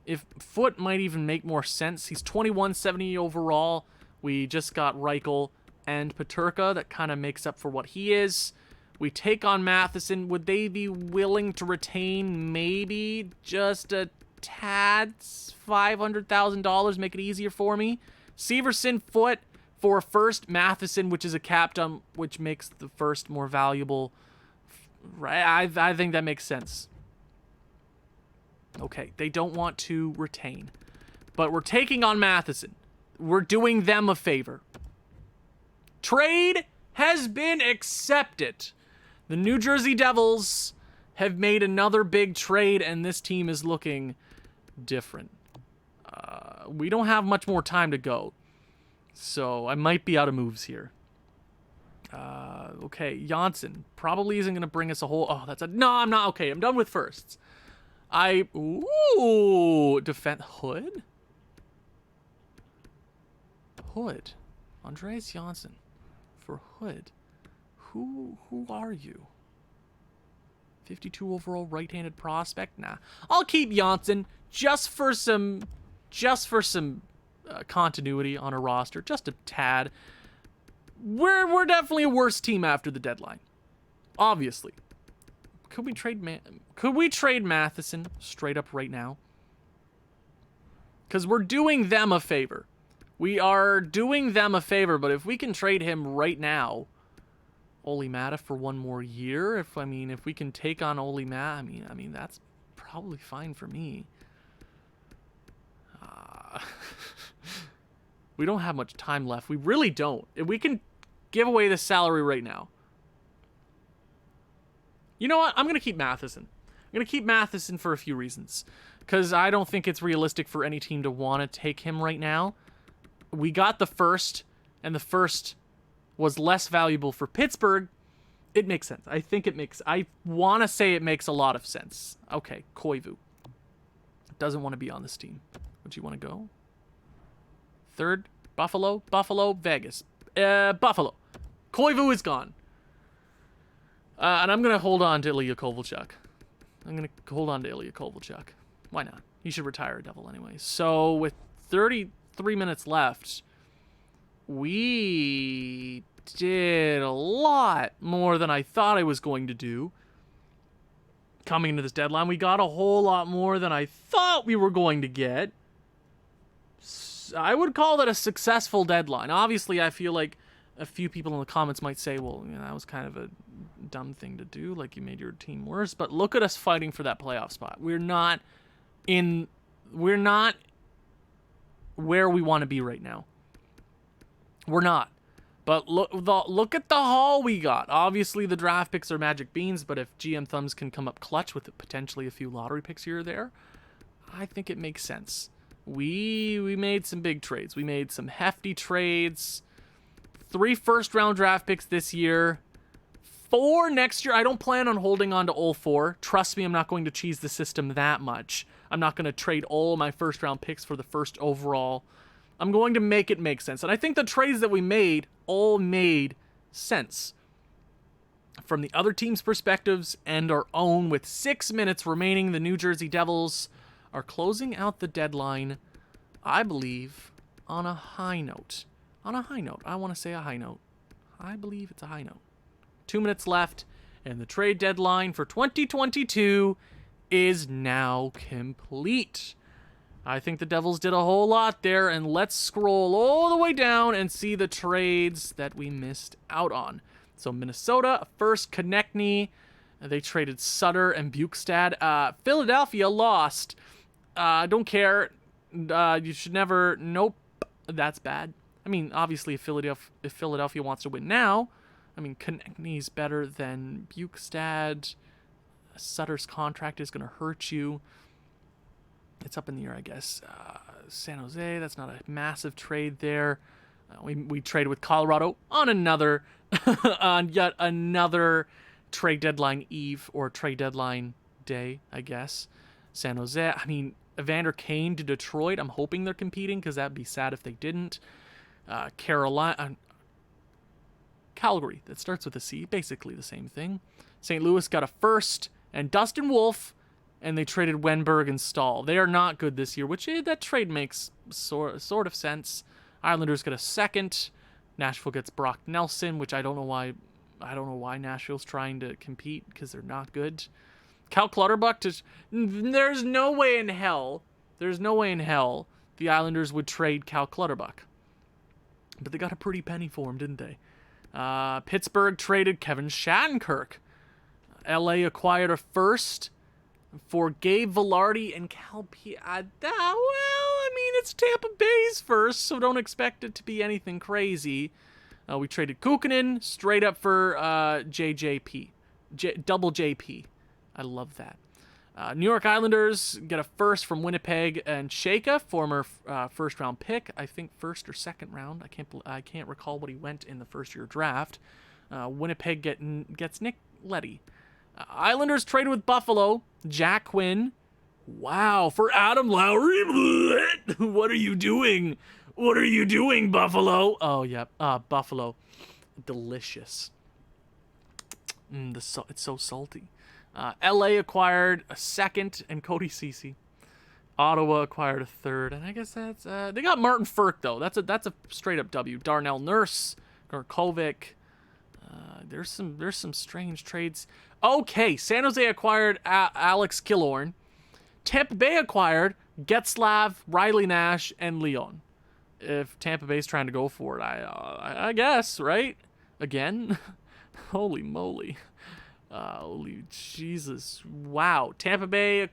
If Foot might even make more sense. He's 2170 overall. We just got Reichel and Paterka. That kind of makes up for what he is. We take on Matheson. Would they be willing to retain maybe just a tad, $500,000, make it easier for me? Severson, Foot for a first, Matheson, which is a cap dump, which makes the first more valuable. Right? I think that makes sense. Okay, they don't want to retain. But we're taking on Matheson. We're doing them a favor. Trade has been accepted. The New Jersey Devils have made another big trade, and this team is looking different. We don't have much more time to go, so I might be out of moves here. Okay, Janssen probably isn't going to bring us a whole... Oh, no, I'm not. Okay, I'm done with firsts. Defense... Hood? Hood. Andreas Janssen for Hood. Who are you? 52 overall right-handed prospect? Nah. I'll keep Janssen just for some continuity on a roster, just a tad. We're definitely a worse team after the deadline. Obviously. Could we trade Matheson straight up right now? Cuz we're doing them a favor. We are doing them a favor, but if we can trade him right now, Oli Mata for one more year. If we can take on Oli Mata, I mean that's probably fine for me. We don't have much time left. We really don't. If we can give away the salary right now. You know what? I'm going to keep Matheson. I'm going to keep Matheson for a few reasons. Because I don't think it's realistic for any team to want to take him right now. We got the first, and the first was less valuable for Pittsburgh. It makes sense. I want to say it makes a lot of sense. Okay, Koivu. Doesn't want to be on this team. Would you want to go? third. Buffalo, Vegas. Buffalo. Koivu is gone. And I'm going to hold on to Ilya Kovalchuk. Why not? He should retire a Devil anyway. So with 33 minutes left, we did a lot more than I thought I was going to do. Coming into this deadline, we got a whole lot more than I thought we were going to get. I would call that a successful deadline. Obviously, I feel like a few people in the comments might say, well, you know, that was kind of a dumb thing to do, like you made your team worse. But look at us fighting for that playoff spot. We're not where we want to be right now. We're not. But look at the haul we got. Obviously, the draft picks are magic beans, but if GM Thumbs can come up clutch with potentially a few lottery picks here or there, I think it makes sense. We made some big trades. We made some hefty trades. 3 first-round draft picks this year. 4 next year. I don't plan on holding on to all 4. Trust me, I'm not going to cheese the system that much. I'm not going to trade all my first-round picks for the first overall. I'm going to make it make sense. And I think the trades that we made all made sense. From the other team's perspectives and our own, with 6 minutes remaining, the New Jersey Devils are closing out the deadline, I believe, on a high note. On a high note. I want to say a high note. I believe it's a high note. 2 minutes left, and the trade deadline for 2022 is now complete. I think the Devils did a whole lot there, and let's scroll all the way down and see the trades that we missed out on. So Minnesota, first Konechny. They traded Sutter and Bukestad. Philadelphia lost. Don't care. You should never... Nope. That's bad. I mean, obviously, if Philadelphia wants to win now, I mean, Konechny's better than Bukestad. Sutter's contract is going to hurt you. It's up in the air, I guess. San Jose, that's not a massive trade there. We traded with Colorado on yet another trade deadline eve, or trade deadline day, I guess. San Jose, I mean, Evander Kane to Detroit. I'm hoping they're competing, because that'd be sad if they didn't. Calgary, that starts with a C, basically the same thing. St. Louis got a first, and Dustin Wolf, and they traded Wenberg and Stahl. They are not good this year, which that trade makes sort of sense. Islanders get a second. Nashville gets Brock Nelson, which I don't know why Nashville's trying to compete, because they're not good. Cal Clutterbuck, there's no way in hell the Islanders would trade Cal Clutterbuck. But they got a pretty penny for him, didn't they? Pittsburgh traded Kevin Shattenkirk. LA acquired a first for Gabe Velarde and Cal well, I mean, it's Tampa Bay's first, so don't expect it to be anything crazy. We traded Kukanen straight up for double JP. I love that. New York Islanders get a first from Winnipeg and shakeup, former first-round pick. I think first or second round. I can't recall what he went in the first-year draft. Winnipeg gets Nick Leddy. Islanders traded with Buffalo. Jack Quinn. Wow, for Adam Lowry. What are you doing? What are you doing, Buffalo? Oh, yeah. Buffalo. Delicious. It's so salty. LA acquired a second and Cody Ceci. Ottawa acquired a third, and I guess that's they got Martin Furk though. That's a straight up W. Darnell Nurse, Gorkovic. There's some strange trades. Okay, San Jose acquired Alex Killorn. Tampa Bay acquired Getzlav, Riley Nash, and Leon. If Tampa Bay's trying to go for it, I guess, right? Again, holy moly. Holy Jesus. Wow. Tampa Bay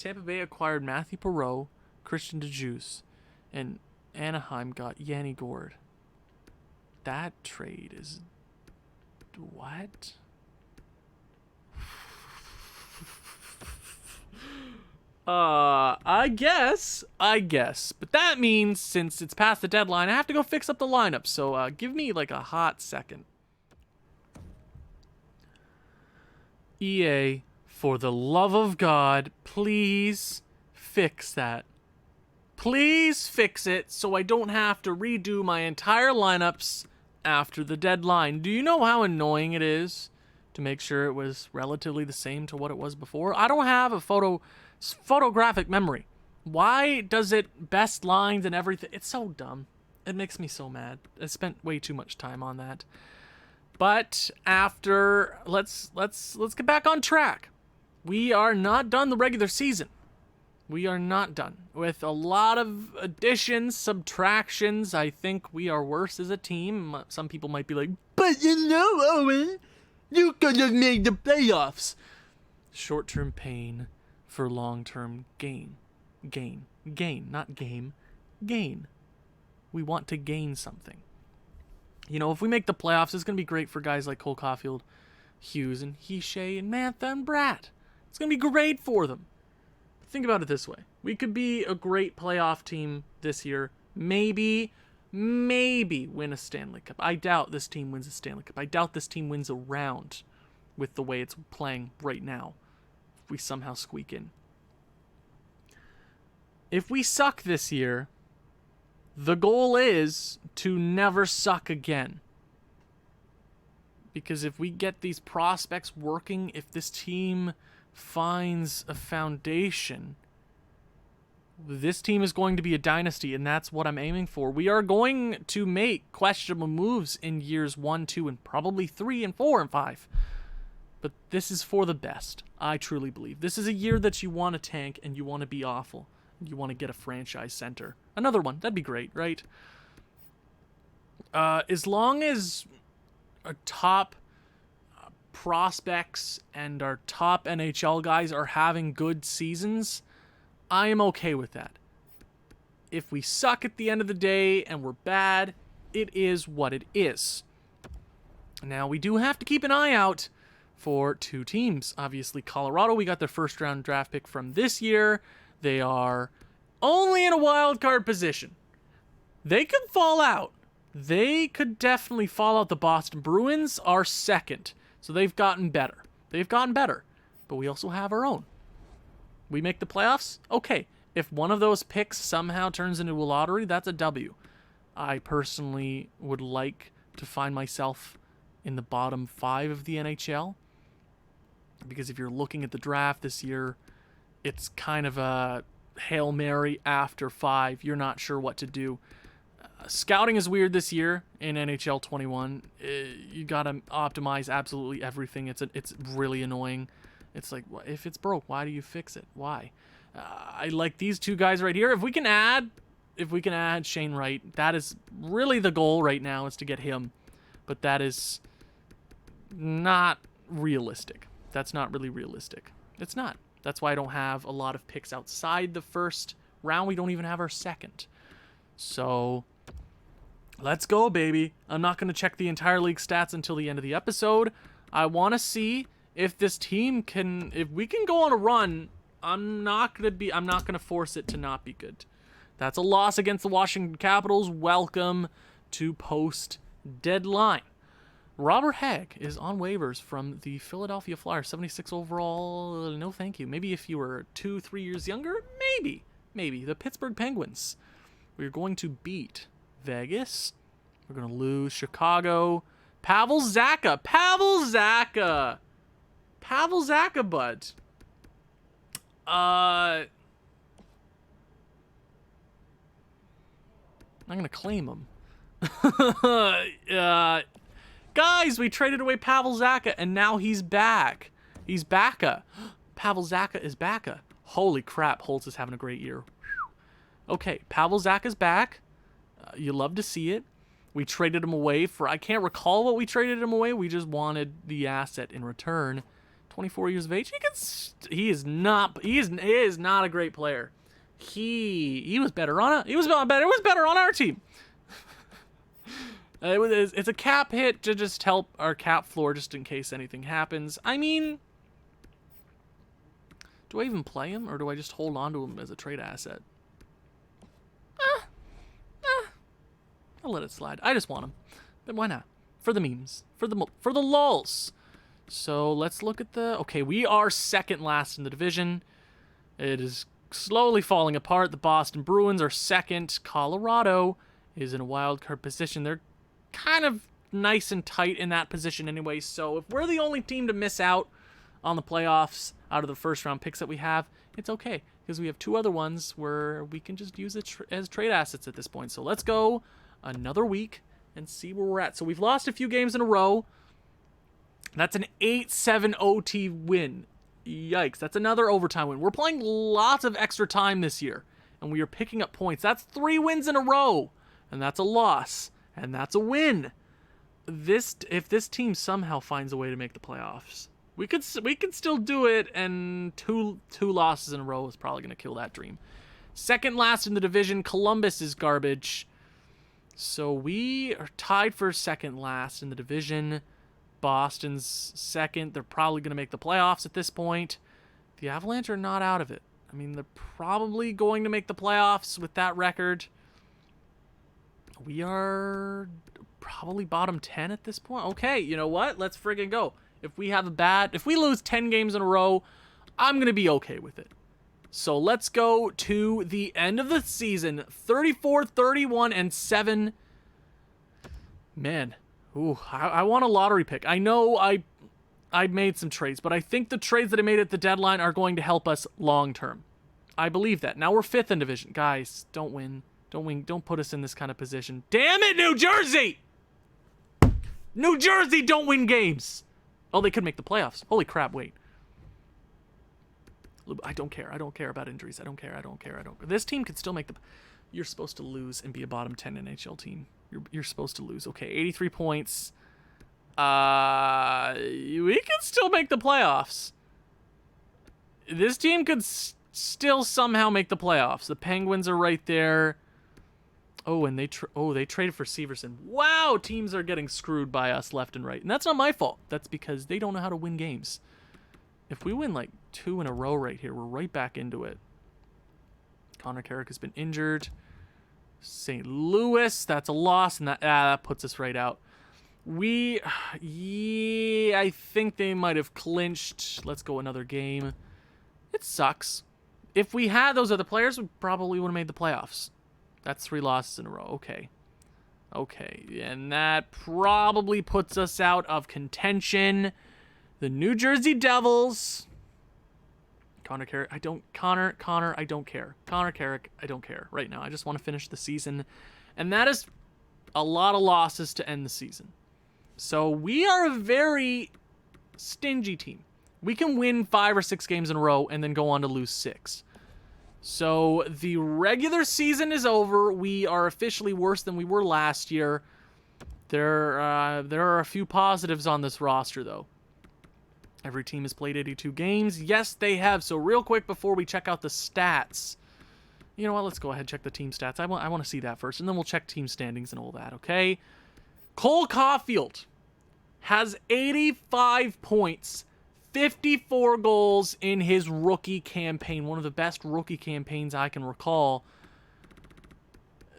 acquired Matthew Perreault, Christian DeJuice, and Anaheim got Yanni Gourde. That trade is... What? I guess. But that means, since it's past the deadline, I have to go fix up the lineup. So, give me, like, a hot second. EA, for the love of God, please fix that. Please fix it so I don't have to redo my entire lineups after the deadline. Do you know how annoying it is to make sure it was relatively the same to what it was before? I don't have a photographic memory. Why does it best lines and everything? It's so dumb. It makes me so mad. I spent way too much time on that. But after, let's get back on track. We are not done the regular season. We are not done. With a lot of additions, subtractions, I think we are worse as a team. Some people might be like, but you know, Owen, you could have made the playoffs. Short-term pain for long-term gain. Gain, not game. Gain. We want to gain something. You know, if we make the playoffs, it's going to be great for guys like Cole Caulfield, Hughes, and Hishay, and Mantha, and Bratt. It's going to be great for them. Think about it this way. We could be a great playoff team this year. Maybe win a Stanley Cup. I doubt this team wins a Stanley Cup. I doubt this team wins a round with the way it's playing right now. If we somehow squeak in. If we suck this year, the goal is to never suck again. Because if we get these prospects working, if this team finds a foundation, this team is going to be a dynasty, and that's what I'm aiming for. We are going to make questionable moves in years 1, 2, and probably 3 and 4 and 5. But this is for the best. I truly believe. This is a year that you want to tank and you want to be awful. You want to get a franchise center. Another one. That'd be great, right? As long as our top prospects and our top NHL guys are having good seasons, I am okay with that. If we suck at the end of the day and we're bad, it is what it is. Now, we do have to keep an eye out for 2 teams. Obviously, Colorado, we got their first round draft pick from this year. They are only in a wild card position. They could fall out. They could definitely fall out. The Boston Bruins are second. So they've gotten better. But we also have our own. We make the playoffs? Okay. If one of those picks somehow turns into a lottery, that's a W. I personally would like to find myself in the bottom 5 of the NHL. Because if you're looking at the draft this year, it's kind of a Hail Mary after 5. You're not sure what to do. Scouting is weird this year in NHL 21. You gotta optimize absolutely everything. It's really annoying. It's like, if it's broke, why do you fix it? Why? I like these 2 guys right here. If we can add Shane Wright, that is really the goal right now, is to get him. But that is not realistic. That's not really realistic. It's not. That's why I don't have a lot of picks outside the first round. We don't even have our second. So let's go, baby. I'm not going to check the entire league stats until the end of the episode. I want to see if this team can, if we can go on a run. I'm not going to force it to not be good. That's a loss against the Washington Capitals. Welcome to post deadline. Robert Hagg is on waivers from the Philadelphia Flyers, 76 overall. No, thank you. Maybe if you were 2-3 years younger, maybe. The Pittsburgh Penguins. We're going to beat Vegas. We're going to lose Chicago. Pavel Zacha, bud. I'm going to claim him. Guys, we traded away Pavel Zacha, and now he's back. He's backa. Pavel Zacha is backa. Holy crap, Holtz is having a great year. Okay, Pavel Zacha's back. You love to see it. We traded him away for, I can't recall what we traded him away. We just wanted the asset in return. 24 years of age. He is not a great player. He was better on our team. It's a cap hit to just help our cap floor just in case anything happens. I mean, do I even play him, or do I just hold on to him as a trade asset? I'll let it slide. I just want him. But why not? For the memes. For the lulz. So let's look at okay, we are second last in the division. It is slowly falling apart. The Boston Bruins are second. Colorado is in a wild card position. They're kind of nice and tight in that position anyway. So if we're the only team to miss out on the playoffs out of the first round picks that we have, it's okay because we have 2 other ones where we can just use it as trade assets at this point. So let's go another week and see where we're at. So we've lost a few games in a row. That's an 8-7 OT win. Yikes, that's another overtime win. We're playing lots of extra time this year, and we are picking up points. That's 3 wins in a row, and that's a loss, and that's a win. If this team somehow finds a way to make the playoffs, we could still do it, and two losses in a row is probably going to kill that dream. Second last in the division, Columbus is garbage. So we are tied for second last in the division. Boston's second. They're probably going to make the playoffs at this point. The Avalanche are not out of it. I mean, they're probably going to make the playoffs with that record. We are probably bottom 10 at this point. Okay, you know what? Let's friggin' go. If we lose 10 games in a row, I'm going to be okay with it. So let's go to the end of the season. 34, 31, and 7. Man. Ooh, I want a lottery pick. I know I made some trades, but I think the trades that I made at the deadline are going to help us long term. I believe that. Now we're 5th in division. Guys, don't win. Don't win. Don't put us in this kind of position. Damn it, New Jersey! New Jersey don't win games. Oh, they could make the playoffs. Holy crap, wait. I don't care. I don't care about injuries. I don't care. This team could still make the... You're supposed to lose and be a bottom 10 NHL team. You're supposed to lose. Okay, 83 points. We can still make the playoffs. This team could still somehow make the playoffs. The Penguins are right there. Oh, and they traded for Severson. Wow, teams are getting screwed by us left and right. And that's not my fault. That's because they don't know how to win games. If we win like 2 in a row right here, we're right back into it. Connor Carrick has been injured. St. Louis, that's a loss, and that puts us right out. I think they might have clinched. Let's go another game. It sucks. If we had those other players, we probably would have made the playoffs. That's 3 losses in a row. Okay, and that probably puts us out of contention. The New Jersey Devils. Connor Carrick, I don't care. Connor Carrick, I don't care right now. I just want to finish the season. And that is a lot of losses to end the season. So we are a very stingy team. We can win 5 or 6 games in a row and then go on to lose 6. So the regular season is over. We are officially worse than we were last year. There are a few positives on this roster, though. Every team has played 82 games. Yes, they have. So real quick before we check out the stats, you know what? Let's go ahead and check the team stats. I want to see that first, and then we'll check team standings and all that, okay? Cole Caulfield has 85 points, 54 goals in his rookie campaign. One of the best rookie campaigns I can recall.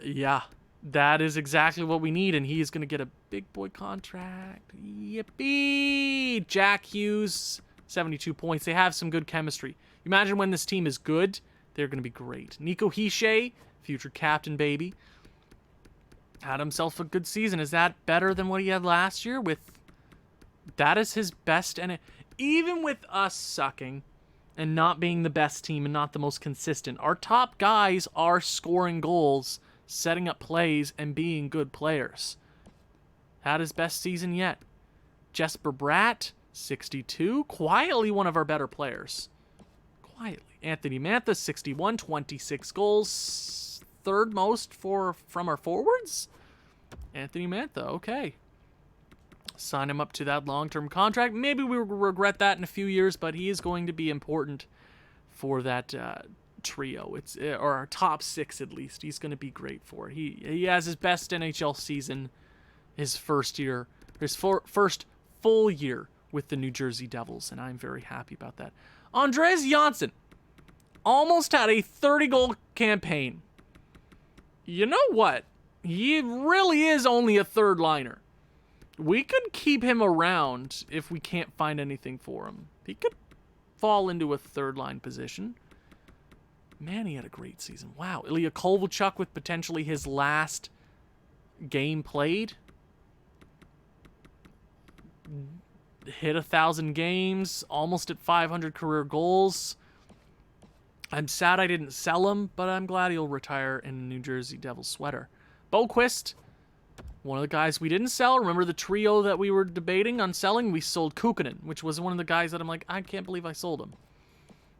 Yeah, that is exactly what we need, and he is going to get a big boy contract. Yippee! Jack Hughes, 72 points. They have some good chemistry. You imagine when this team is good, they're going to be great. Nico Hischier, future captain, baby, had himself a good season. Is that better than what he had last year? That is his best, and even with us sucking and not being the best team and not the most consistent, our top guys are scoring goals, setting up plays, and being good players. Had his best season yet. Jesper Bratt, 62. Quietly one of our better players. Quietly. Anthony Mantha, 61. 26 goals. Third most from our forwards? Anthony Mantha, okay. Sign him up to that long-term contract. Maybe we will regret that in a few years, but he is going to be important for that trio. Or our top 6 at least. He's going to be great for it. He has his best NHL season his first year, first full year with the New Jersey Devils, and I'm very happy about that. Andreas Janssen almost had a 30-goal campaign. You know what? He really is only a third liner. We could keep him around if we can't find anything for him. He could fall into a third line position. Man, he had a great season. Wow. Ilya Kovalchuk with potentially his last game played. Hit 1,000 games, almost at 500 career goals. I'm sad I didn't sell him, but I'm glad he'll retire in a New Jersey Devils sweater. Boquist, one of the guys we didn't sell. Remember the trio that we were debating on selling? We sold Kukkonen, which was one of the guys that I'm like, I can't believe I sold him.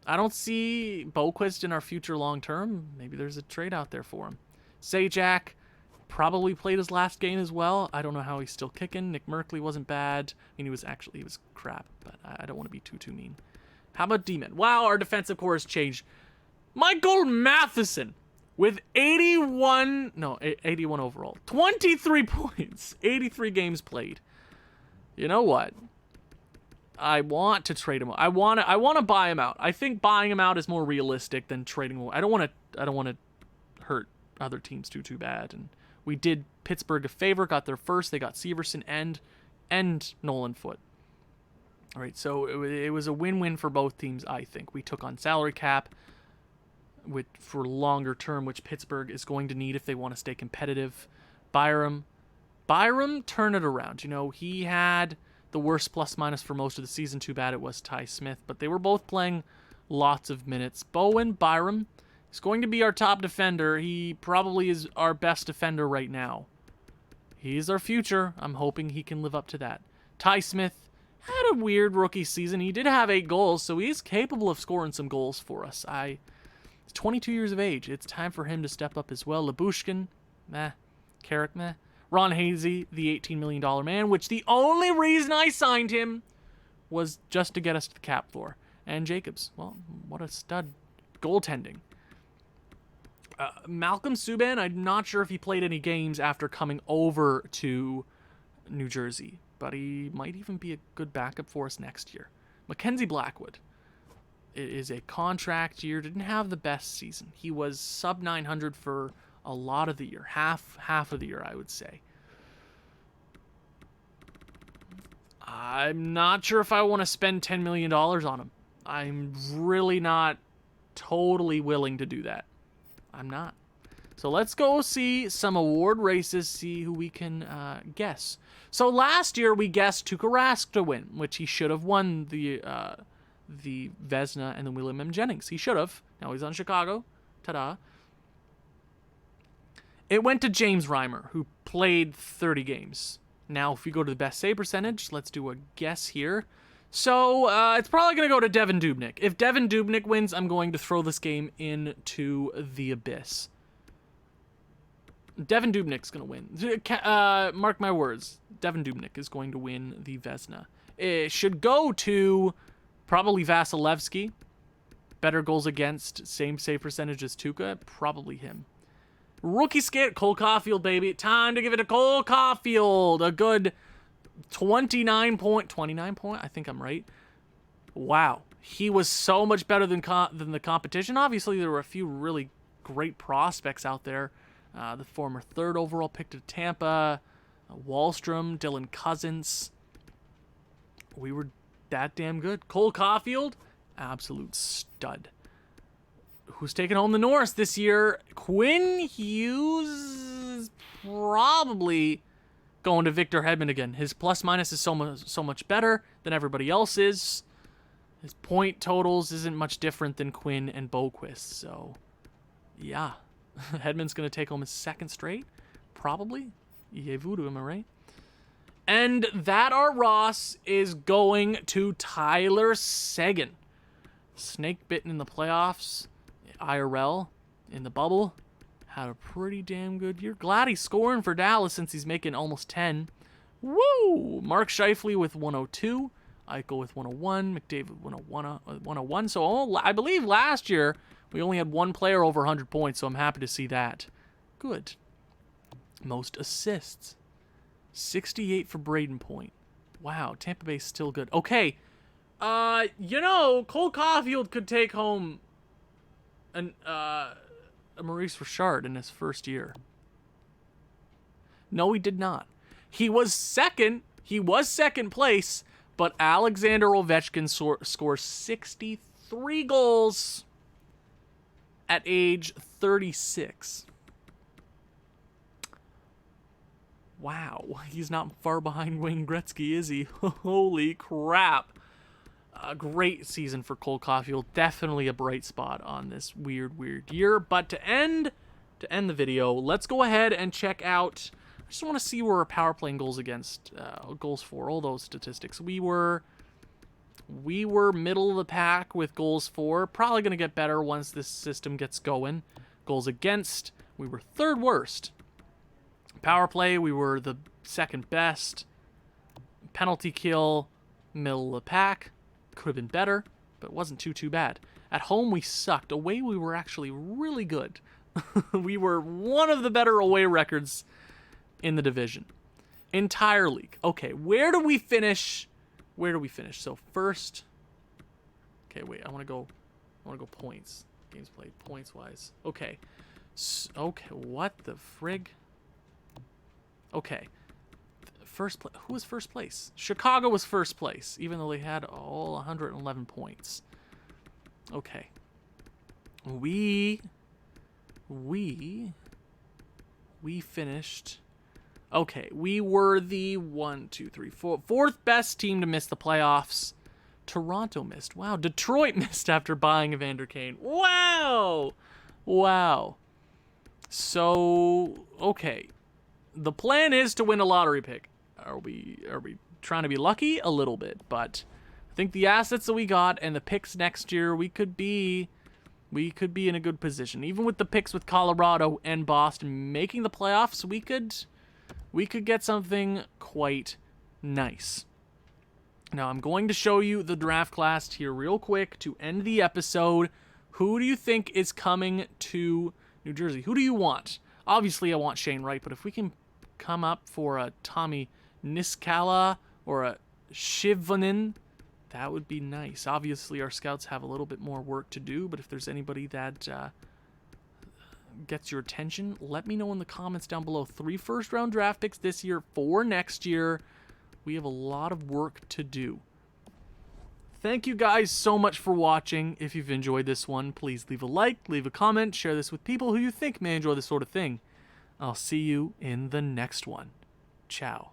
I don't see Boquist in our future long term. Maybe there's a trade out there for him. Zajac probably played his last game as well. I don't know how he's still kicking. Nick Merkley wasn't bad. I mean, he was crap, but I don't want to be too mean. How about D-men? Wow, our defensive core has changed. Michael Matheson with 81 overall. 23 points. 83 games played. You know what? I want to trade him. I want to buy him out. I think buying him out is more realistic than trading him. I don't want to hurt other teams too bad. And we did Pittsburgh a favor, got there first. They got Severson and Nolan Foote. All right, so it was a win-win for both teams, I think. We took on salary cap for longer term, which Pittsburgh is going to need if they want to stay competitive. Byram turned it around. You know, he had the worst plus-minus for most of the season. Too bad it was Ty Smith, but they were both playing lots of minutes. Bowen Byram is going to be our top defender. He probably is our best defender right now. He's our future. I'm hoping he can live up to that. Ty Smith had a weird rookie season. He did have 8 goals, so he's capable of scoring some goals for us. He's 22 years of age. It's time for him to step up as well. Labushkin, meh. Carrick, meh. Ron Hazy, the $18 million man, which the only reason I signed him was just to get us to the cap floor. And Jacobs, well, what a stud. Goaltending. Malcolm Subban, I'm not sure if he played any games after coming over to New Jersey, but he might even be a good backup for us next year. Mackenzie Blackwood. It is a contract year, didn't have the best season. He was sub 900 for a lot of the year, half of the year, I would say. I'm not sure if I want to spend $10 million on him. I'm really not totally willing to do that. I'm not. So let's go see some award races, see who we can guess. So last year we guessed Tuukka Rask to win, which he should have won the Vezina and the William M. Jennings. He should have. Now he's on Chicago. Ta-da. It went to James Reimer, who played 30 games. Now, if we go to the best save percentage, let's do a guess here. So, it's probably going to go to Devin Dubnyk. If Devin Dubnyk wins, I'm going to throw this game into the abyss. Devin Dubnyk's going to win. Mark my words. Devin Dubnyk is going to win the Vezina. It should go to probably Vasilevsky. Better goals against, same save percentage as Tuukka. Probably him. Rookie skate, Cole Caulfield, baby. Time to give it to Cole Caulfield. A good 29 point. I think I'm right. Wow. He was so much better than the competition. Obviously, there were a few really great prospects out there. The former 3rd overall pick to Tampa. Wallstrom, Dylan Cousins. We were that damn good. Cole Caulfield, absolute stud. Who's taking home the Norris this year? Quinn Hughes is probably going to Victor Hedman again. His plus-minus is so much better than everybody else's. His point totals isn't much different than Quinn and Boquist. So, yeah. Hedman's going to take home his 2nd straight. Probably. Yay voodoo, am I right? And that our Ross is going to Tyler Seguin. Snake bitten in the playoffs. IRL in the bubble. Had a pretty damn good year. Glad he's scoring for Dallas since he's making almost 10. Woo! Mark Scheifele with 102. Eichel with 101. McDavid with 101. So I believe last year we only had one player over 100 points, so I'm happy to see that. Good. Most assists. 68 for Braden Point. Wow, Tampa Bay's still good. Okay. Cole Caulfield could take home a Maurice Richard in his first year. No, he did not. He was second place, but Alexander Ovechkin scores 63 goals at age 36. Wow, he's not far behind Wayne Gretzky, is he? Holy crap. A great season for Cole Caulfield. Definitely a bright spot on this weird year. But to end the video, let's go ahead and check out. I just want to see where our power play and goals against, goals for, all those statistics. We were middle of the pack with goals for. Probably going to get better once this system gets going. Goals against, we were third worst. Power play, we were the second best. Penalty kill, middle of the pack. Could have been better, but it wasn't too bad. At home, we sucked. Away, we were actually really good. We were one of the better away records in the division. Entire league. Okay, where do we finish? So first, okay, wait, I want to go points. Games played points wise. Okay. Okay, what the frig? Okay. Who was first place? Chicago was first place, even though they had all 111 points. Okay. We finished. Okay, we were the 4th best team to miss the playoffs. Toronto missed. Wow, Detroit missed after buying Evander Kane. Wow. So, okay. The plan is to win a lottery pick. Are we trying to be lucky? A little bit, but I think the assets that we got and the picks next year, we could be in a good position. Even with the picks with Colorado and Boston making the playoffs, we could get something quite nice. Now, I'm going to show you the draft class here real quick to end the episode. Who do you think is coming to New Jersey? Who do you want? Obviously, I want Shane Wright, but if we can come up for a Tommy Niskala or a Shivanin, that would be nice. Obviously, our scouts have a little bit more work to do, but if there's anybody that gets your attention, let me know in the comments down below. 3 first-round draft picks this year, 4 next year. We have a lot of work to do. Thank you guys so much for watching. If you've enjoyed this one, please leave a like, leave a comment, share this with people who you think may enjoy this sort of thing. I'll see you in the next one. Ciao.